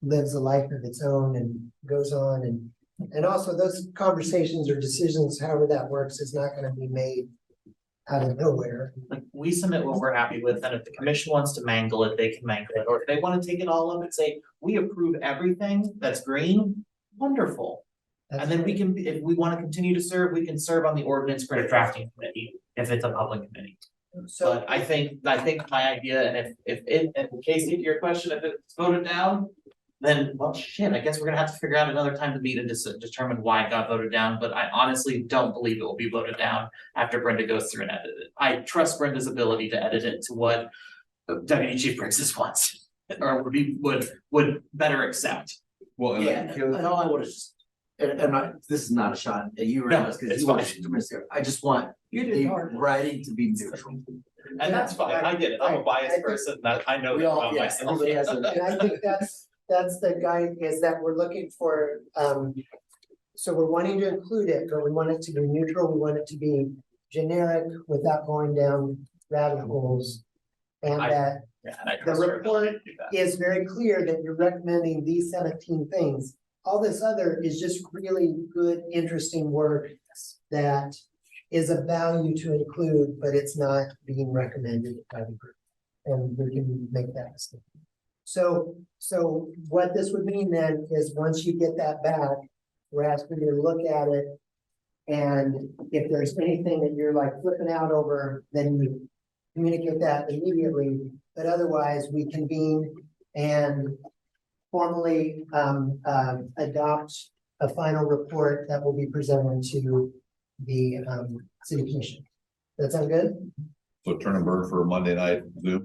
[SPEAKER 2] lives a life of its own and goes on, and also those conversations or decisions, however that works, is not gonna be made out of nowhere.
[SPEAKER 5] Like, we submit what we're happy with, and if the commission wants to mangle it, they can mangle it, or if they wanna take it all up and say, we approve everything that's green, wonderful.
[SPEAKER 2] That's
[SPEAKER 5] And then we
[SPEAKER 2] right.
[SPEAKER 5] can, if we wanna continue to serve, we can serve on the ordinance for drafting committee, if it's a public committee.
[SPEAKER 2] So,
[SPEAKER 5] But I think my idea, and in Casey, to your question, if it's voted down, then, well, shit, I guess we're gonna have to figure out another time to meet and determine why it got voted down, but I honestly don't believe it will be voted down after Brenda goes through and edit it. I trust Brenda's ability to edit it to what Deputy Chief Briggs wants, or would better accept.
[SPEAKER 1] well, and
[SPEAKER 9] Yeah, and all I want is just, and this is not a shot at you or
[SPEAKER 5] No,
[SPEAKER 9] us, because
[SPEAKER 5] it's
[SPEAKER 9] you want
[SPEAKER 5] fine.
[SPEAKER 9] to, I just want
[SPEAKER 3] You did
[SPEAKER 9] the
[SPEAKER 3] hard.
[SPEAKER 9] writing to be neutral.
[SPEAKER 5] And that's fine, I get it, I'm a biased person, that I know
[SPEAKER 9] We
[SPEAKER 5] that
[SPEAKER 9] all,
[SPEAKER 5] about
[SPEAKER 9] yes,
[SPEAKER 5] myself.
[SPEAKER 9] everybody has a.
[SPEAKER 2] and I think that's the guide, is that we're looking for, so we're wanting to include it, but we want it to be neutral, we want it to be generic without going down rabbit holes. And that
[SPEAKER 5] Yeah, and I
[SPEAKER 2] the
[SPEAKER 5] trust her ability
[SPEAKER 2] report
[SPEAKER 5] to do that.
[SPEAKER 2] is very clear that you're recommending these 17 things. All this other is just really good, interesting work that is of value to include, but it's not being recommended by the group. And we can make that mistake. So what this would mean then is once you get that back, we're asking you to look at it. And if there's anything that you're like flipping out over, then you communicate that immediately, but otherwise we convene and formally adopt a final report that will be presented to the city commission. Does that sound good?
[SPEAKER 1] So turn and burn for Monday night Zoom.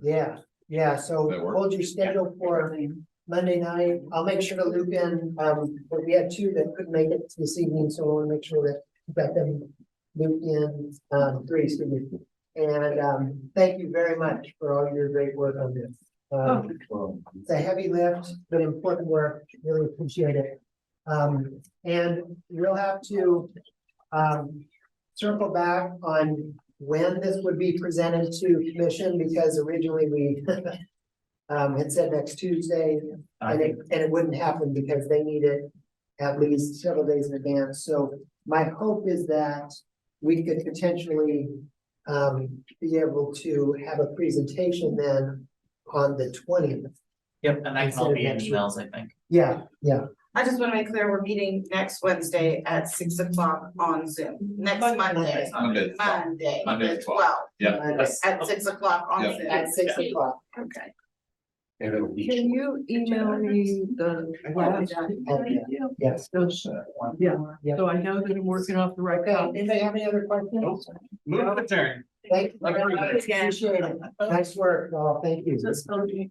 [SPEAKER 2] Yeah, so
[SPEAKER 1] That work?
[SPEAKER 2] hold your schedule for Monday night. I'll make sure to loop in, but we had two that couldn't make it this evening, so we'll make sure that we got them looped in, three, excuse me. And thank you very much for all your great work on this. It's a heavy lift, but important work. Really appreciate it. And we'll have to circle back on when this would be presented to commission, because originally we had said next Tuesday, and it wouldn't happen because they need it at least several days in advance. So my hope is that we could potentially be able to have a presentation then on the 20th.
[SPEAKER 5] Yep, and that can all be in emails, I think.
[SPEAKER 2] Yeah.
[SPEAKER 4] I just wanna make clear, we're meeting next Wednesday at 6 o'clock on Zoom, next Monday.
[SPEAKER 1] Monday.
[SPEAKER 4] Monday,
[SPEAKER 1] Monday
[SPEAKER 4] the
[SPEAKER 1] at 12.
[SPEAKER 4] 12th,
[SPEAKER 1] Yeah.
[SPEAKER 4] at 6 o'clock on
[SPEAKER 1] Yeah.
[SPEAKER 4] Zoom.
[SPEAKER 2] At 6 o'clock.
[SPEAKER 4] Okay.
[SPEAKER 6] And it'll be.
[SPEAKER 3] Can you email me the last?
[SPEAKER 2] Yes.
[SPEAKER 3] Those, yeah, so I know that I'm working off the right
[SPEAKER 2] Okay,
[SPEAKER 3] copy.
[SPEAKER 2] anybody have any other questions?
[SPEAKER 5] Move the turn.
[SPEAKER 2] Thank you very much. Appreciate it. Nice work, all. Thank you.
[SPEAKER 3] That's okay.